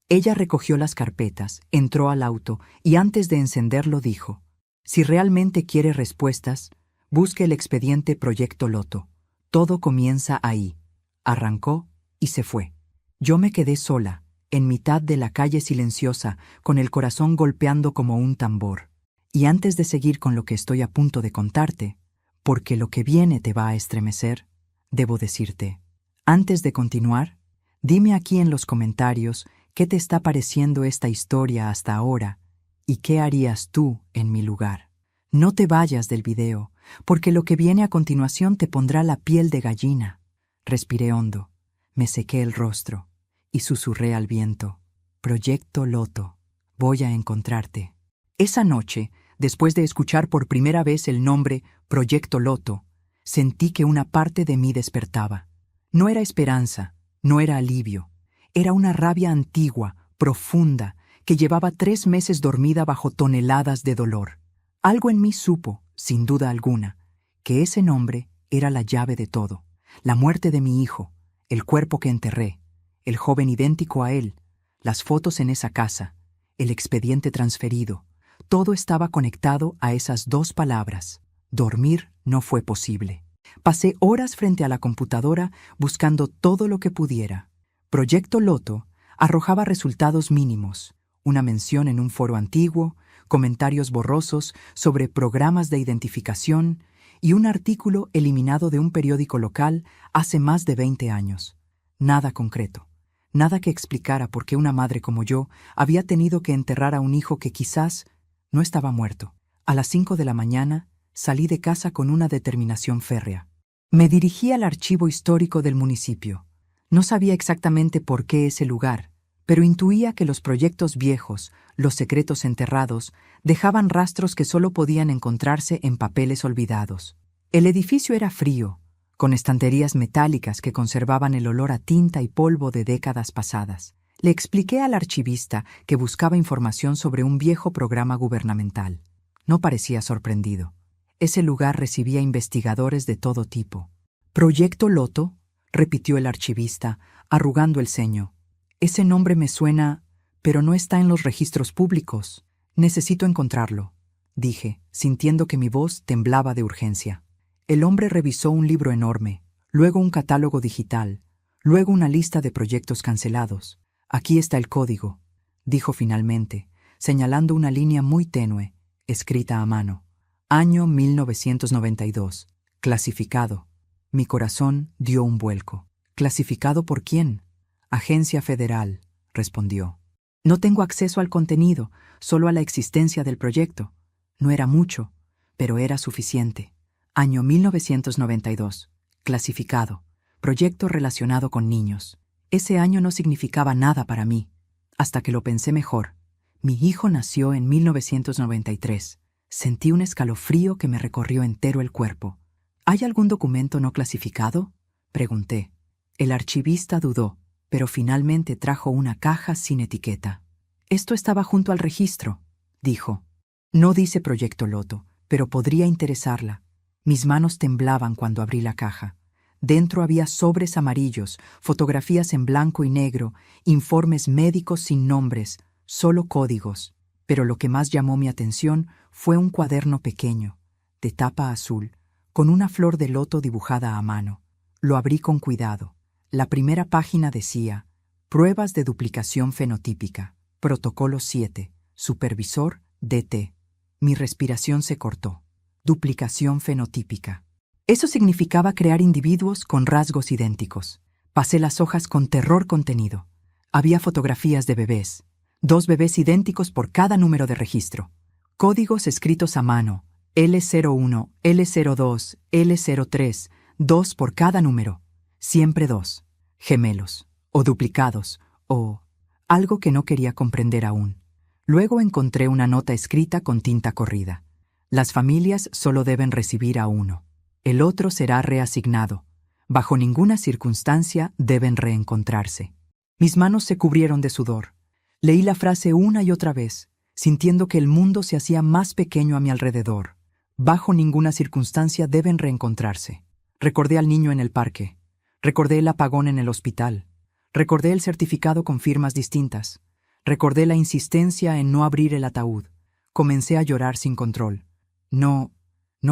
Speaker 1: Ella recogió las carpetas, entró al auto y antes de encenderlo dijo: «Si realmente quiere respuestas, busque el expediente Proyecto Loto. Todo comienza ahí». Arrancó y se fue. Yo me quedé sola, en mitad de la calle silenciosa, con el corazón golpeando como un tambor. Y antes de seguir con lo que estoy a punto de contarte, porque lo que viene te va a estremecer, debo decirte, antes de continuar, dime aquí en los comentarios qué te está pareciendo esta historia hasta ahora y qué harías tú en mi lugar. No te vayas del video, porque lo que viene a continuación te pondrá la piel de gallina. Respiré hondo, me sequé el rostro y susurré al viento: «Proyecto Loto, voy a encontrarte». Esa noche, después de escuchar por primera vez el nombre Proyecto Loto, sentí que una parte de mí despertaba. No era esperanza, no era alivio, era una rabia antigua, profunda, que llevaba 3 meses dormida bajo toneladas de dolor. Algo en mí supo, sin duda alguna, que ese nombre era la llave de todo. La muerte de mi hijo, el cuerpo que enterré, el joven idéntico a él, las fotos en esa casa, el expediente transferido, todo estaba conectado a esas 2 palabras. Dormir no fue posible. Pasé horas frente a la computadora buscando todo lo que pudiera. Proyecto Loto arrojaba resultados mínimos, una mención en un foro antiguo, comentarios borrosos sobre programas de identificación y un artículo eliminado de un periódico local hace más de 20 años. Nada concreto, nada que explicara por qué una madre como yo había tenido que enterrar a un hijo que quizás no estaba muerto. A las 5 de la mañana salí de casa con una determinación férrea. Me dirigí al archivo histórico del municipio. No sabía exactamente por qué ese lugar, pero intuía que los proyectos viejos, los secretos enterrados, dejaban rastros que solo podían encontrarse en papeles olvidados. El edificio era frío, con estanterías metálicas que conservaban el olor a tinta y polvo de décadas pasadas. Le expliqué al archivista que buscaba información sobre un viejo programa gubernamental. No parecía sorprendido. Ese lugar recibía investigadores de todo tipo. «¿Proyecto Loto?», repitió el archivista, arrugando el ceño. «Ese nombre me suena, pero no está en los registros públicos. Necesito encontrarlo», dije, sintiendo que mi voz temblaba de urgencia. El hombre revisó un libro enorme, luego un catálogo digital, luego una lista de proyectos cancelados. «Aquí está el código», dijo finalmente, señalando una línea muy tenue, escrita a mano. Año 1992. Clasificado. Mi corazón dio un vuelco. ¿Clasificado por quién? Agencia Federal, respondió. No tengo acceso al contenido, solo a la existencia del proyecto. No era mucho, pero era suficiente. Año 1992. Clasificado. Proyecto relacionado con niños. Ese año no significaba nada para mí, hasta que lo pensé mejor. Mi hijo nació en 1993. Sentí un escalofrío que me recorrió entero el cuerpo. ¿Hay algún documento no clasificado?, pregunté. El archivista dudó, pero finalmente trajo una caja sin etiqueta. Esto estaba junto al registro, dijo. No dice Proyecto Loto, pero podría interesarla. Mis manos temblaban cuando abrí la caja. Dentro había sobres amarillos, fotografías en blanco y negro, informes médicos sin nombres, solo códigos. Pero lo que más llamó mi atención fue un cuaderno pequeño, de tapa azul, con una flor de loto dibujada a mano. Lo abrí con cuidado. La primera página decía: Pruebas de duplicación fenotípica, Protocolo 7, Supervisor DT. Mi respiración se cortó. Duplicación fenotípica. Eso significaba crear individuos con rasgos idénticos. Pasé las hojas con terror contenido. Había fotografías de bebés. 2 bebés idénticos por cada número de registro. Códigos escritos a mano. L01, L02, L03, 2 por cada número. Siempre 2. Gemelos. O duplicados. O algo que no quería comprender aún. Luego encontré una nota escrita con tinta corrida. Las familias solo deben recibir a uno. El otro será reasignado. Bajo ninguna circunstancia deben reencontrarse. Mis manos se cubrieron de sudor. Leí la frase una y otra vez, sintiendo que el mundo se hacía más pequeño a mi alrededor. Bajo ninguna circunstancia deben reencontrarse. Recordé al niño en el parque. Recordé el apagón en el hospital. Recordé el certificado con firmas distintas. Recordé la insistencia en no abrir el ataúd. Comencé a llorar sin control. No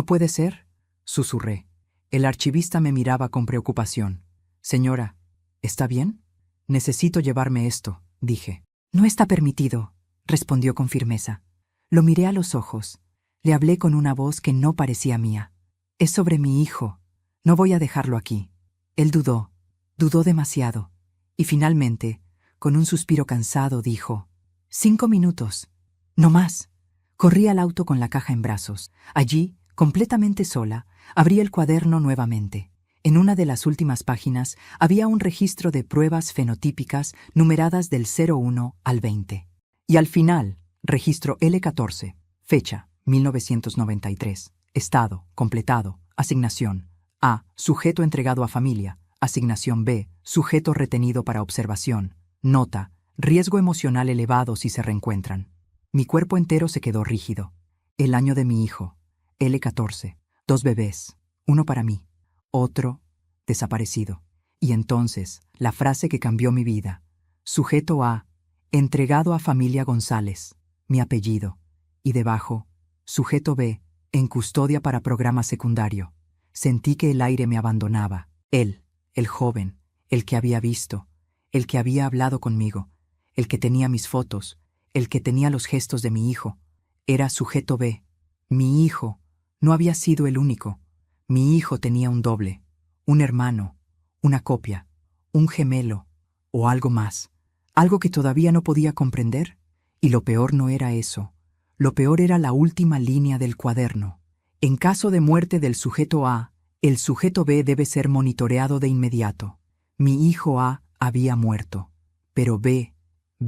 Speaker 1: puede ser, susurré. El archivista me miraba con preocupación. Señora, ¿está bien? Necesito llevarme esto, dije. No está permitido, respondió con firmeza. Lo miré a los ojos. Le hablé con una voz que no parecía mía. Es sobre mi hijo. No voy a dejarlo aquí. Él dudó demasiado. Y finalmente, con un suspiro cansado, dijo: 5 minutos. No más. Corrí al auto con la caja en brazos. Allí, completamente sola, abrí el cuaderno nuevamente. En una de las últimas páginas había un registro de pruebas fenotípicas numeradas del 01 al 20. Y al final, registro L14, fecha 1993, estado, completado, asignación A, sujeto entregado a familia, asignación B, sujeto retenido para observación, nota, riesgo emocional elevado si se reencuentran. Mi cuerpo entero se quedó rígido. El año de mi hijo, L14, 2 bebés, uno para mí, otro desaparecido. Y entonces, la frase que cambió mi vida. Sujeto A, entregado a familia González, mi apellido. Y debajo, sujeto B, en custodia para programa secundario. Sentí que el aire me abandonaba. Él, el joven, el que había visto, el que había hablado conmigo, el que tenía mis fotos, el que tenía los gestos de mi hijo, era sujeto B. Mi hijo no había sido el único. Mi hijo tenía un doble, un hermano, una copia, un gemelo o algo más, algo que todavía no podía comprender. Y lo peor no era eso. Lo peor era la última línea del cuaderno. En caso de muerte del sujeto A, el sujeto B debe ser monitoreado de inmediato. Mi hijo A había muerto, pero B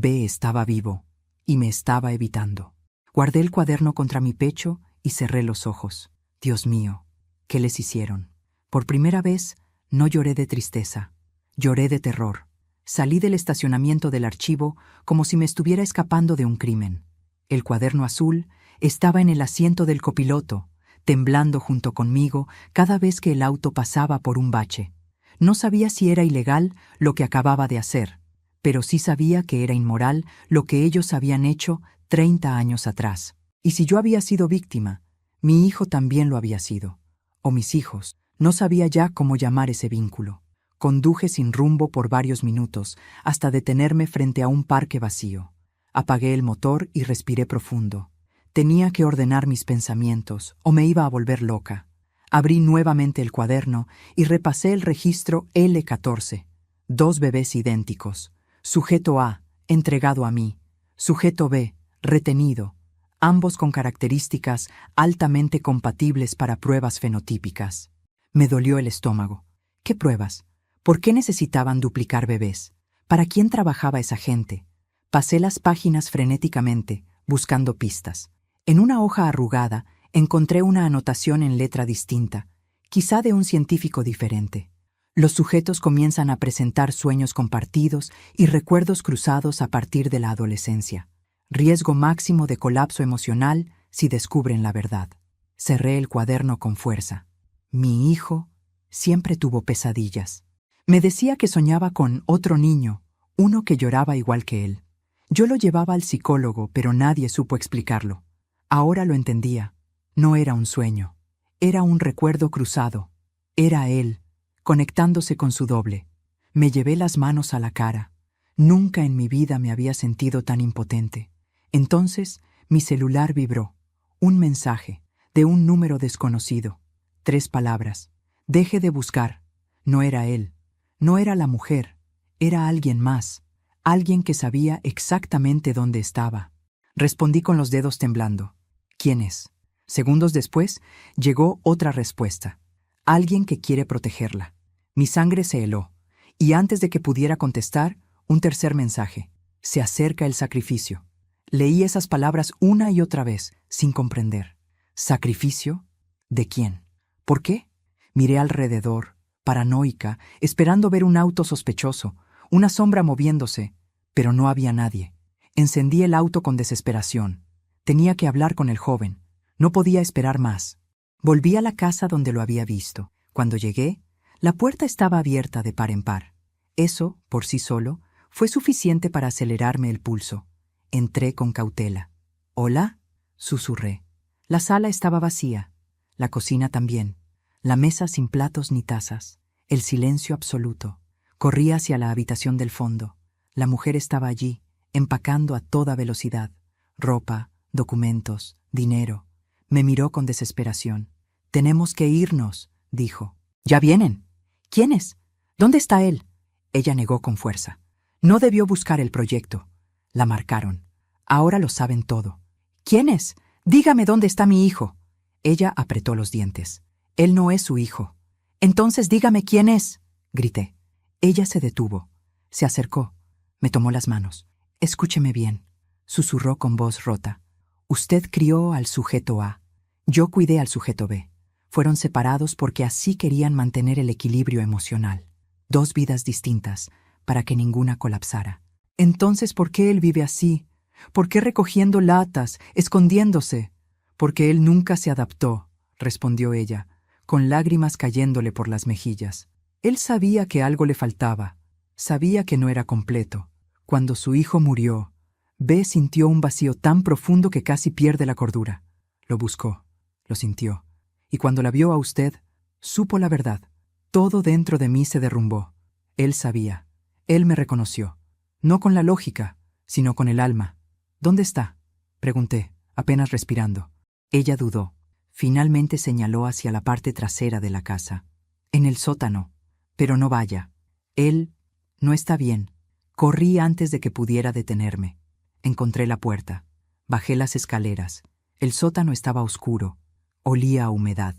Speaker 1: estaba vivo y me estaba evitando. Guardé el cuaderno contra mi pecho y cerré los ojos. Dios mío, ¿qué les hicieron? Por primera vez, no lloré de tristeza. Lloré de terror. Salí del estacionamiento del archivo como si me estuviera escapando de un crimen. El cuaderno azul estaba en el asiento del copiloto, temblando junto conmigo cada vez que el auto pasaba por un bache. No sabía si era ilegal lo que acababa de hacer, pero sí sabía que era inmoral lo que ellos habían hecho 30 años atrás. Y si yo había sido víctima, mi hijo también lo había sido. O mis hijos. No sabía ya cómo llamar ese vínculo. Conduje sin rumbo por varios minutos, hasta detenerme frente a un parque vacío. Apagué el motor y respiré profundo. Tenía que ordenar mis pensamientos o me iba a volver loca. Abrí nuevamente el cuaderno y repasé el registro L14. 2 bebés idénticos. Sujeto A, entregado a mí. Sujeto B, retenido. Ambos con características altamente compatibles para pruebas fenotípicas. Me dolió el estómago. ¿Qué pruebas? ¿Por qué necesitaban duplicar bebés? ¿Para quién trabajaba esa gente? Pasé las páginas frenéticamente, buscando pistas. En una hoja arrugada encontré una anotación en letra distinta, quizá de un científico diferente. Los sujetos comienzan a presentar sueños compartidos y recuerdos cruzados a partir de la adolescencia. Riesgo máximo de colapso emocional si descubren la verdad. Cerré el cuaderno con fuerza. Mi hijo siempre tuvo pesadillas. Me decía que soñaba con otro niño, uno que lloraba igual que él. Yo lo llevaba al psicólogo, pero nadie supo explicarlo. Ahora lo entendía. No era un sueño. Era un recuerdo cruzado. Era él, conectándose con su doble. Me llevé las manos a la cara. Nunca en mi vida me había sentido tan impotente. Entonces, mi celular vibró. Un mensaje, de un número desconocido. 3 palabras. Deje de buscar. No era él. No era la mujer. Era alguien más. Alguien que sabía exactamente dónde estaba. Respondí con los dedos temblando. ¿Quién es? Segundos después, llegó otra respuesta. Alguien que quiere protegerla. Mi sangre se heló. Y antes de que pudiera contestar, un tercer mensaje. Se acerca el sacrificio. Leí esas palabras una y otra vez, sin comprender. ¿Sacrificio? ¿De quién? ¿Por qué? Miré alrededor, paranoica, esperando ver un auto sospechoso, una sombra moviéndose, pero no había nadie. Encendí el auto con desesperación. Tenía que hablar con el joven. No podía esperar más. Volví a la casa donde lo había visto. Cuando llegué, la puerta estaba abierta de par en par. Eso, por sí solo, fue suficiente para acelerarme el pulso. Entré con cautela. «¿Hola?», susurré. La sala estaba vacía. La cocina también. La mesa sin platos ni tazas. El silencio absoluto. Corrí hacia la habitación del fondo. La mujer estaba allí, empacando a toda velocidad. Ropa, documentos, dinero. Me miró con desesperación. «Tenemos que irnos», dijo. «¿Ya vienen? ¿Quiénes? ¿Dónde está él?». Ella negó con fuerza. No debió buscar el proyecto. La marcaron. Ahora lo saben todo. «¿Quiénes? Dígame dónde está mi hijo». Ella apretó los dientes. «Él no es su hijo». «Entonces dígame quién es», grité. Ella se detuvo. Se acercó. Me tomó las manos. «Escúcheme bien», susurró con voz rota. «Usted crió al sujeto A. Yo cuidé al sujeto B. Fueron separados porque así querían mantener el equilibrio emocional. 2 vidas distintas, para que ninguna colapsara. Entonces, ¿por qué él vive así? ¿Por qué recogiendo latas, escondiéndose?» «Porque él nunca se adaptó», respondió ella, con lágrimas cayéndole por las mejillas. Él sabía que algo le faltaba. Sabía que no era completo. Cuando su hijo murió, B sintió un vacío tan profundo que casi pierde la cordura. Lo buscó, lo sintió. Y cuando la vio a usted, supo la verdad. Todo dentro de mí se derrumbó. Él sabía. Él me reconoció. No con la lógica, sino con el alma. «¿Dónde está?», pregunté, apenas respirando. Ella dudó. Finalmente señaló hacia la parte trasera de la casa. «En el sótano. Pero no vaya. Él no está bien». Corrí antes de que pudiera detenerme. Encontré la puerta. Bajé las escaleras. El sótano estaba oscuro. Olía a humedad.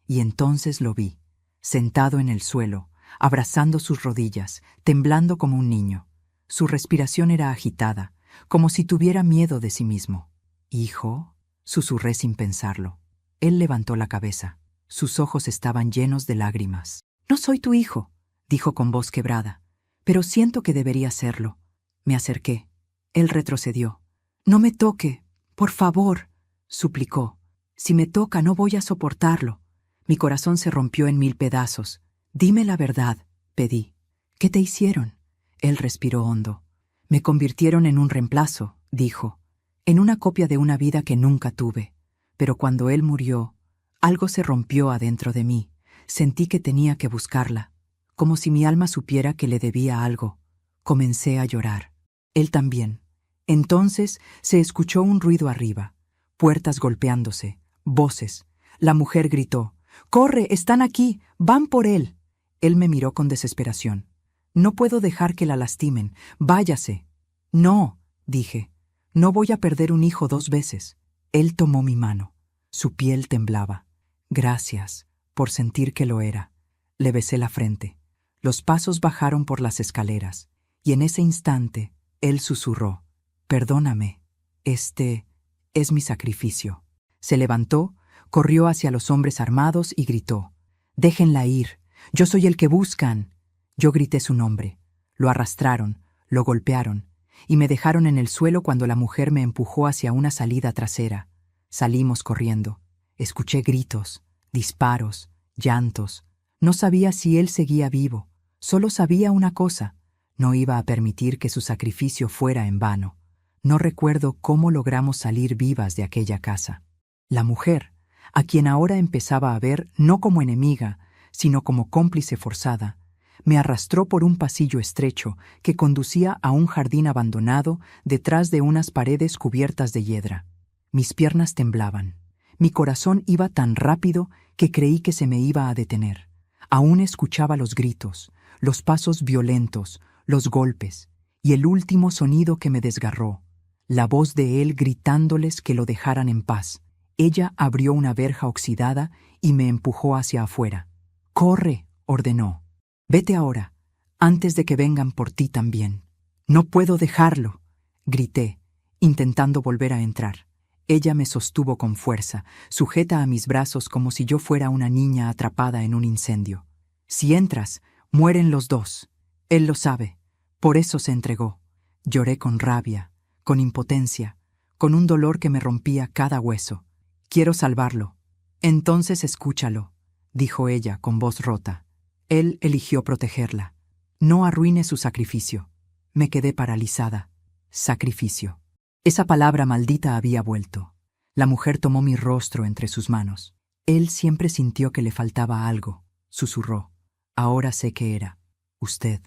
Speaker 1: Y entonces lo vi, sentado en el suelo, abrazando sus rodillas, temblando como un niño. Su respiración era agitada, como si tuviera miedo de sí mismo. «¿Hijo?», susurré sin pensarlo. Él levantó la cabeza. Sus ojos estaban llenos de lágrimas. «No soy tu hijo», dijo con voz quebrada, «pero siento que debería serlo». Me acerqué. Él retrocedió. «No me toque, por favor», suplicó. «Si me toca no voy a soportarlo». Mi corazón se rompió en 1000 pedazos. «Dime la verdad», pedí. «¿Qué te hicieron?». Él respiró hondo. «Me convirtieron en un reemplazo», dijo, «en una copia de una vida que nunca tuve. Pero cuando él murió, algo se rompió adentro de mí. Sentí que tenía que buscarla, como si mi alma supiera que le debía algo. Comencé a llorar. Él también. Entonces se escuchó un ruido arriba. Puertas golpeándose, voces. La mujer gritó: «¡Corre! ¡Están aquí! ¡Van por él!». Él me miró con desesperación. «No puedo dejar que la lastimen. Váyase». «No», dije. «No voy a perder un hijo 2 veces». Él tomó mi mano. Su piel temblaba. «Gracias por sentir que lo era». Le besé la frente. Los pasos bajaron por las escaleras, y en ese instante él susurró: «Perdóname. Este es mi sacrificio». Se levantó, corrió hacia los hombres armados y gritó: «Déjenla ir. Yo soy el que buscan». Yo grité su nombre. Lo arrastraron, lo golpearon, y me dejaron en el suelo cuando la mujer me empujó hacia una salida trasera. Salimos corriendo. Escuché gritos, disparos, llantos. No sabía si él seguía vivo. Solo sabía una cosa: no iba a permitir que su sacrificio fuera en vano. No recuerdo cómo logramos salir vivas de aquella casa. La mujer, a quien ahora empezaba a ver no como enemiga, sino como cómplice forzada, me arrastró por un pasillo estrecho que conducía a un jardín abandonado detrás de unas paredes cubiertas de hiedra. Mis piernas temblaban. Mi corazón iba tan rápido que creí que se me iba a detener. Aún escuchaba los gritos, los pasos violentos, los golpes, y el último sonido que me desgarró: la voz de él gritándoles que lo dejaran en paz. Ella abrió una verja oxidada y me empujó hacia afuera. «Corre», ordenó. «Vete ahora, antes de que vengan por ti también». «No puedo dejarlo», grité, intentando volver a entrar. Ella me sostuvo con fuerza, sujeta a mis brazos como si yo fuera una niña atrapada en un incendio. «Si entras, mueren los dos. Él lo sabe. Por eso se entregó». Lloré con rabia, con impotencia, con un dolor que me rompía cada hueso. «Quiero salvarlo». «Entonces escúchalo», dijo ella con voz rota. Él eligió protegerla. «No arruine su sacrificio». Me quedé paralizada. Sacrificio. Esa palabra maldita había vuelto. La mujer tomó mi rostro entre sus manos. Él siempre sintió que le faltaba algo. Susurró: «Ahora sé qué era. Usted».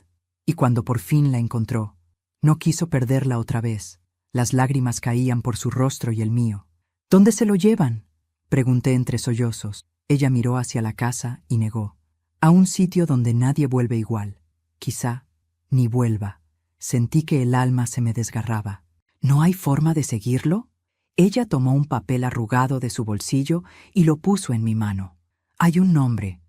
Speaker 1: Y cuando por fin la encontró, no quiso perderla otra vez. Las lágrimas caían por su rostro y el mío. «¿Dónde se lo llevan?», pregunté entre sollozos. Ella miró hacia la casa y negó. «A un sitio donde nadie vuelve igual. Quizá ni vuelva». Sentí que el alma se me desgarraba. «¿No hay forma de seguirlo?». Ella tomó un papel arrugado de su bolsillo y lo puso en mi mano. «Hay un hombre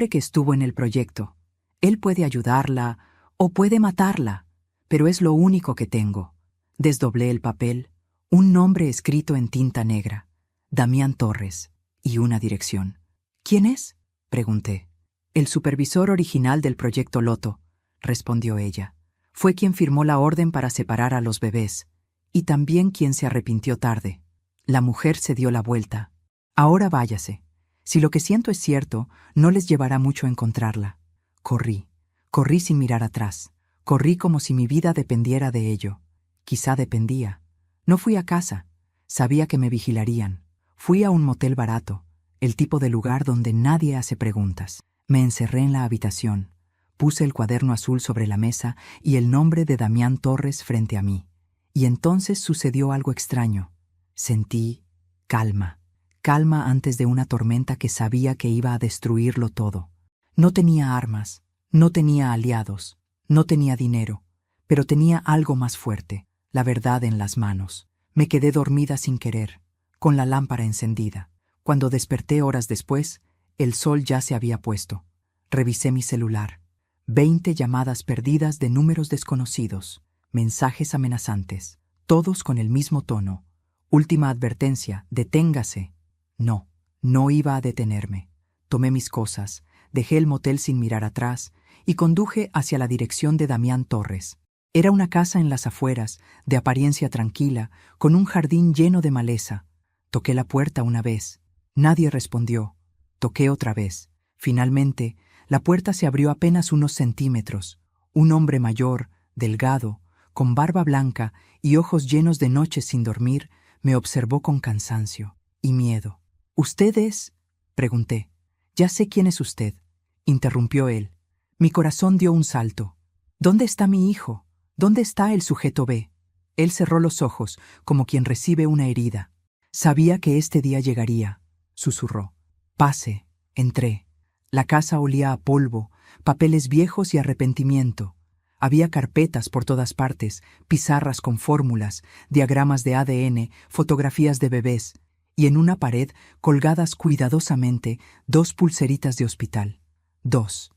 Speaker 1: que estuvo en el proyecto. Él puede ayudarla o puede matarla, pero es lo único que tengo». Desdoblé el papel. Un nombre escrito en tinta negra: Damián Torres, y una dirección. «¿Quién es?», pregunté. «El supervisor original del proyecto Loto», respondió ella. «Fue quien firmó la orden para separar a los bebés, y también quien se arrepintió tarde». La mujer se dio la vuelta. «Ahora váyase. Si lo que siento es cierto, no les llevará mucho encontrarla». Corrí sin mirar atrás. Corrí como si mi vida dependiera de ello. Quizá dependía. No fui a casa. Sabía que me vigilarían. Fui a un motel barato, el tipo de lugar donde nadie hace preguntas. Me encerré en la habitación. Puse el cuaderno azul sobre la mesa y el nombre de Damián Torres frente a mí. Y entonces sucedió algo extraño. Sentí calma. Calma antes de una tormenta que sabía que iba a destruirlo todo. No tenía armas, no tenía aliados, no tenía dinero, pero tenía algo más fuerte: la verdad en las manos. Me quedé dormida sin querer, con la lámpara encendida. Cuando desperté horas después, el sol ya se había puesto. Revisé mi celular. 20 llamadas perdidas de números desconocidos, mensajes amenazantes, todos con el mismo tono. Última advertencia: deténgase. No iba a detenerme. Tomé mis cosas, dejé el motel sin mirar atrás y conduje hacia la dirección de Damián Torres. Era una casa en las afueras, de apariencia tranquila, con un jardín lleno de maleza. Toqué la puerta una vez. Nadie respondió. Toqué otra vez. Finalmente, la puerta se abrió apenas unos centímetros. Un hombre mayor, delgado, con barba blanca y ojos llenos de noches sin dormir, me observó con cansancio y miedo. «¿Usted es?», pregunté. «Ya sé quién es usted», interrumpió él. Mi corazón dio un salto. «¿Dónde está mi hijo? ¿Dónde está el sujeto B?». Él cerró los ojos, como quien recibe una herida. Sabía que este día llegaría, susurró. Pase, entré. La casa olía a polvo, papeles viejos y arrepentimiento. Había carpetas por todas partes, pizarras con fórmulas, diagramas de ADN, fotografías de bebés, y en una pared, colgadas cuidadosamente, 2 pulseritas de hospital. Dos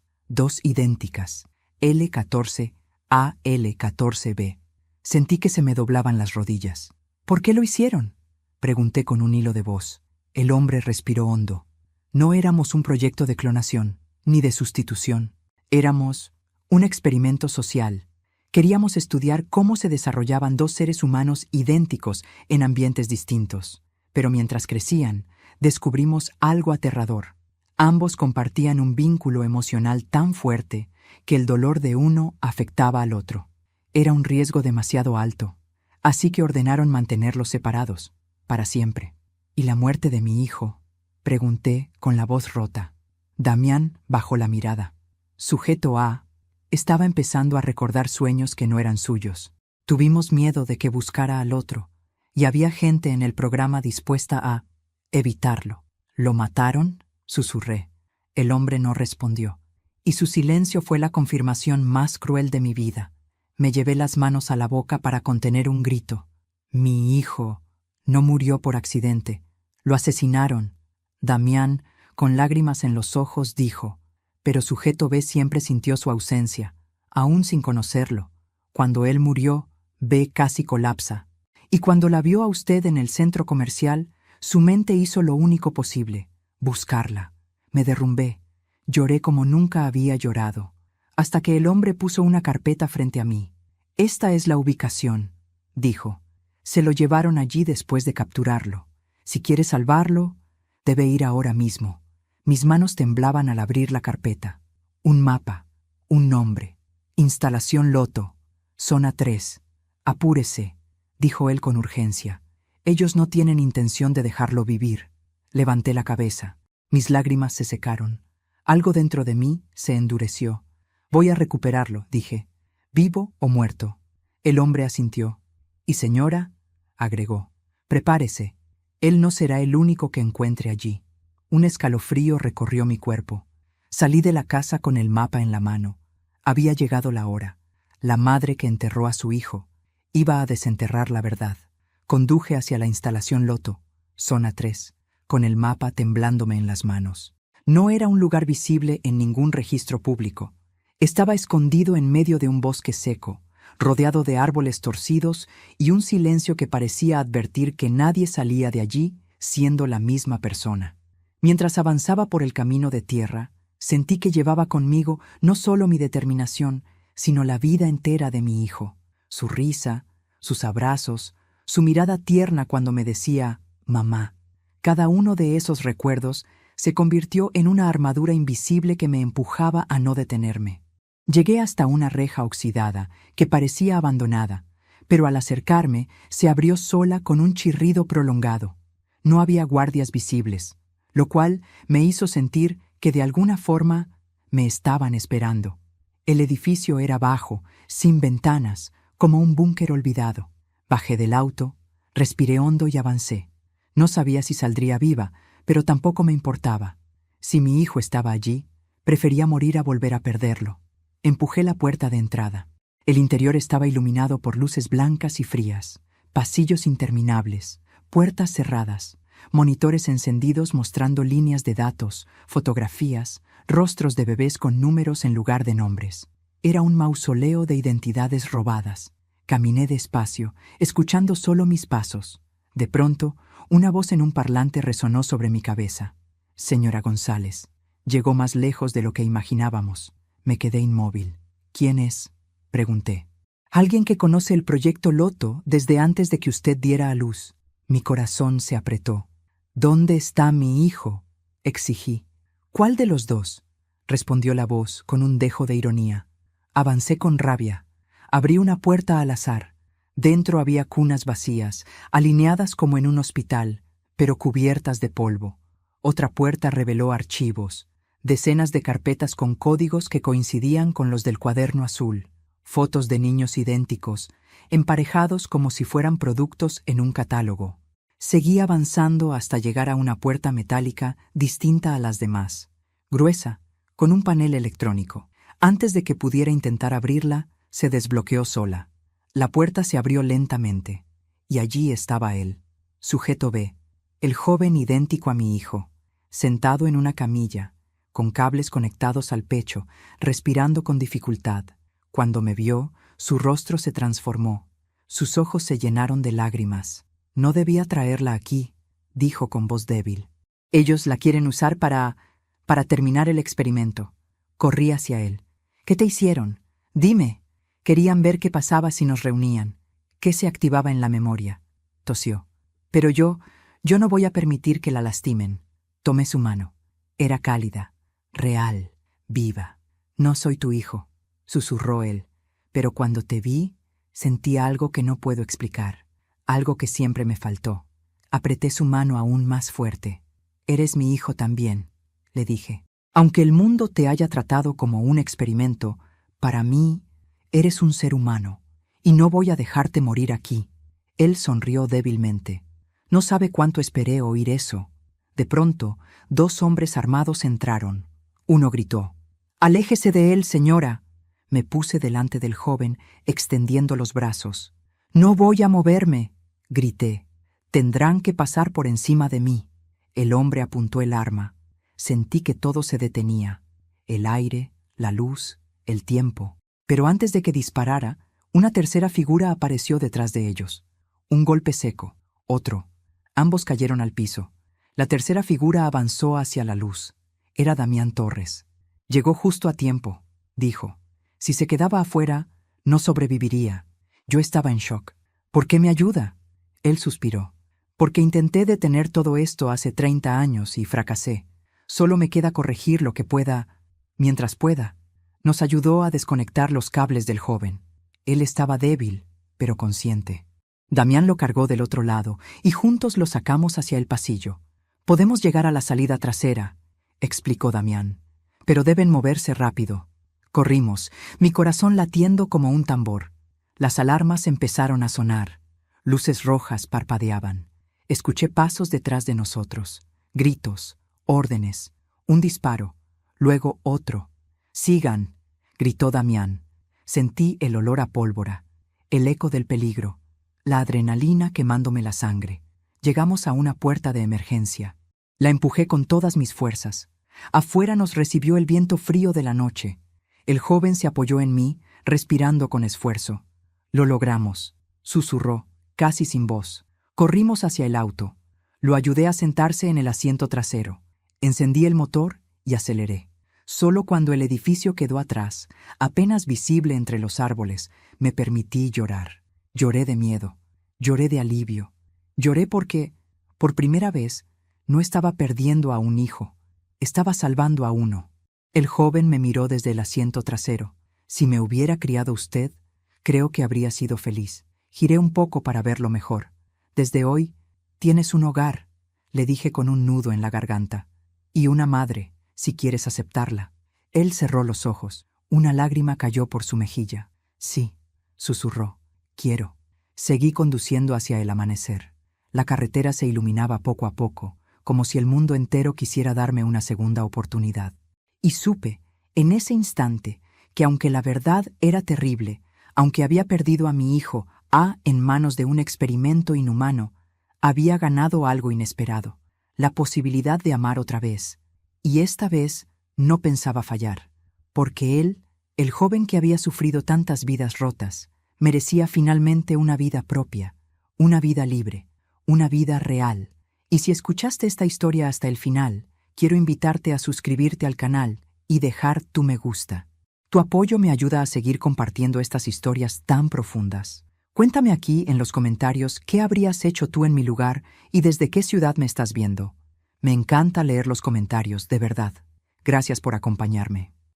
Speaker 1: idénticas, L14, AL14B. Sentí que se me doblaban las rodillas. ¿Por qué lo hicieron?, pregunté con un hilo de voz. El hombre respiró hondo. No éramos un proyecto de clonación, ni de sustitución. Éramos un experimento social. Queríamos estudiar cómo se desarrollaban 2 seres humanos idénticos en ambientes distintos. Pero mientras crecían, descubrimos algo aterrador. Ambos compartían un vínculo emocional tan fuerte que el dolor de uno afectaba al otro. Era un riesgo demasiado alto, así que ordenaron mantenerlos separados, para siempre. ¿Y la muerte de mi hijo?, pregunté con la voz rota. Damián bajó la mirada. Sujeto A estaba empezando a recordar sueños que no eran suyos. Tuvimos miedo de que buscara al otro, y había gente en el programa dispuesta a evitarlo. ¿Lo mataron?, susurré. El hombre no respondió, y su silencio fue la confirmación más cruel de mi vida. Me llevé las manos a la boca para contener un grito. Mi hijo no murió por accidente. Lo asesinaron. Damián, con lágrimas en los ojos, dijo, pero sujeto B siempre sintió su ausencia, aún sin conocerlo. Cuando él murió, B casi colapsa. Y cuando la vio a usted en el centro comercial, su mente hizo lo único posible, buscarla. Me derrumbé. Lloré como nunca había llorado, hasta que el hombre puso una carpeta frente a mí. Esta es la ubicación, dijo. Se lo llevaron allí después de capturarlo. Si quiere salvarlo, debe ir ahora mismo. Mis manos temblaban al abrir la carpeta. Un mapa, un nombre. Instalación Loto, zona 3. Apúrese, dijo él con urgencia. Ellos no tienen intención de dejarlo vivir. Levanté la cabeza. Mis lágrimas se secaron. Algo dentro de mí se endureció. Voy a recuperarlo, dije. ¿Vivo o muerto? El hombre asintió. Y señora, agregó, prepárese. Él no será el único que encuentre allí. Un escalofrío recorrió mi cuerpo. Salí de la casa con el mapa en la mano. Había llegado la hora. La madre que enterró a su hijo iba a desenterrar la verdad. Conduje hacia la instalación Loto, zona 3, con el mapa temblándome en las manos. No era un lugar visible en ningún registro público. Estaba escondido en medio de un bosque seco, rodeado de árboles torcidos y un silencio que parecía advertir que nadie salía de allí siendo la misma persona. Mientras avanzaba por el camino de tierra, sentí que llevaba conmigo no solo mi determinación, sino la vida entera de mi hijo. Su risa, sus abrazos, su mirada tierna cuando me decía «mamá». Cada uno de esos recuerdos se convirtió en una armadura invisible que me empujaba a no detenerme. Llegué hasta una reja oxidada que parecía abandonada, pero al acercarme se abrió sola con un chirrido prolongado. No había guardias visibles, lo cual me hizo sentir que de alguna forma me estaban esperando. El edificio era bajo, sin ventanas, como un búnker olvidado. Bajé del auto, respiré hondo y avancé. No sabía si saldría viva, pero tampoco me importaba. Si mi hijo estaba allí, prefería morir a volver a perderlo. Empujé la puerta de entrada. El interior estaba iluminado por luces blancas y frías, pasillos interminables, puertas cerradas, monitores encendidos mostrando líneas de datos, fotografías, rostros de bebés con números en lugar de nombres. Era un mausoleo de identidades robadas. Caminé despacio, escuchando solo mis pasos. De pronto, una voz en un parlante resonó sobre mi cabeza. Señora González, llegó más lejos de lo que imaginábamos. Me quedé inmóvil. ¿Quién es?, pregunté. Alguien que conoce el proyecto Loto desde antes de que usted diera a luz. Mi corazón se apretó. ¿Dónde está mi hijo?, exigí. ¿Cuál de los dos?, respondió la voz con un dejo de ironía. Avancé con rabia. Abrí una puerta al azar. Dentro había cunas vacías, alineadas como en un hospital, pero cubiertas de polvo. Otra puerta reveló archivos, decenas de carpetas con códigos que coincidían con los del cuaderno azul, fotos de niños idénticos, emparejados como si fueran productos en un catálogo. Seguí avanzando hasta llegar a una puerta metálica distinta a las demás, gruesa, con un panel electrónico. Antes de que pudiera intentar abrirla, se desbloqueó sola. La puerta se abrió lentamente, y allí estaba él, sujeto B, el joven idéntico a mi hijo, sentado en una camilla, con cables conectados al pecho, respirando con dificultad. Cuando me vio, su rostro se transformó, sus ojos se llenaron de lágrimas. «No debía traerla aquí», dijo con voz débil. «Ellos la quieren usar para terminar el experimento». Corrí hacia él. «¿Qué te hicieron? Dime». Querían ver qué pasaba si nos reunían, qué se activaba en la memoria. Tosió. «Pero yo no voy a permitir que la lastimen». Tomé su mano. Era cálida, real, viva. «No soy tu hijo», susurró él, «pero cuando te vi, sentí algo que no puedo explicar, algo que siempre me faltó». Apreté su mano aún más fuerte. «Eres mi hijo también», le dije. «Aunque el mundo te haya tratado como un experimento, para mí eres un ser humano, y no voy a dejarte morir aquí». Él sonrió débilmente. No sabe cuánto esperé oír eso. De pronto, 2 hombres armados entraron. Uno gritó: «¡Aléjese de él, señora!». Me puse delante del joven, extendiendo los brazos. «No voy a moverme», grité. «Tendrán que pasar por encima de mí». El hombre apuntó el arma. Sentí que todo se detenía. El aire, la luz, el tiempo. Pero antes de que disparara, una tercera figura apareció detrás de ellos. Un golpe seco, otro. Ambos cayeron al piso. La tercera figura avanzó hacia la luz. Era Damián Torres. «Llegó justo a tiempo», dijo. «Si se quedaba afuera, no sobreviviría». Yo estaba en shock. «¿Por qué me ayuda?». Él suspiró. «Porque intenté detener todo esto hace 30 años y fracasé. Solo me queda corregir lo que pueda, mientras pueda». Nos ayudó a desconectar los cables del joven. Él estaba débil, pero consciente. Damián lo cargó del otro lado y juntos lo sacamos hacia el pasillo. «Podemos llegar a la salida trasera», explicó Damián. «Pero deben moverse rápido». Corrimos, mi corazón latiendo como un tambor. Las alarmas empezaron a sonar. Luces rojas parpadeaban. Escuché pasos detrás de nosotros. Gritos, órdenes, un disparo, luego otro. «Sigan», gritó Damián. Sentí el olor a pólvora, el eco del peligro, la adrenalina quemándome la sangre. Llegamos a una puerta de emergencia. La empujé con todas mis fuerzas. Afuera nos recibió el viento frío de la noche. El joven se apoyó en mí, respirando con esfuerzo. «Lo logramos», susurró, casi sin voz. Corrimos hacia el auto. Lo ayudé a sentarse en el asiento trasero. Encendí el motor y aceleré. Solo cuando el edificio quedó atrás, apenas visible entre los árboles, me permití llorar. Lloré de miedo, lloré de alivio. Lloré porque, por primera vez, no estaba perdiendo a un hijo, estaba salvando a uno. El joven me miró desde el asiento trasero. «Si me hubiera criado usted, creo que habría sido feliz». Giré un poco para verlo mejor. «Desde hoy, tienes un hogar», le dije con un nudo en la garganta. «Y una madre, si quieres aceptarla». Él cerró los ojos. Una lágrima cayó por su mejilla. «Sí», susurró, «quiero». Seguí conduciendo hacia el amanecer. La carretera se iluminaba poco a poco, como si el mundo entero quisiera darme una segunda oportunidad. Y supe, en ese instante, que aunque la verdad era terrible, aunque había perdido a mi hijo en manos de un experimento inhumano, había ganado algo inesperado, la posibilidad de amar otra vez. Y esta vez no pensaba fallar, porque él, el joven que había sufrido tantas vidas rotas, merecía finalmente una vida propia, una vida libre, una vida real. Y si escuchaste esta historia hasta el final, quiero invitarte a suscribirte al canal y dejar tu me gusta. Tu apoyo me ayuda a seguir compartiendo estas historias tan profundas. Cuéntame aquí en los comentarios qué habrías hecho tú en mi lugar y desde qué ciudad me estás viendo. Me encanta leer los comentarios, de verdad. Gracias por acompañarme.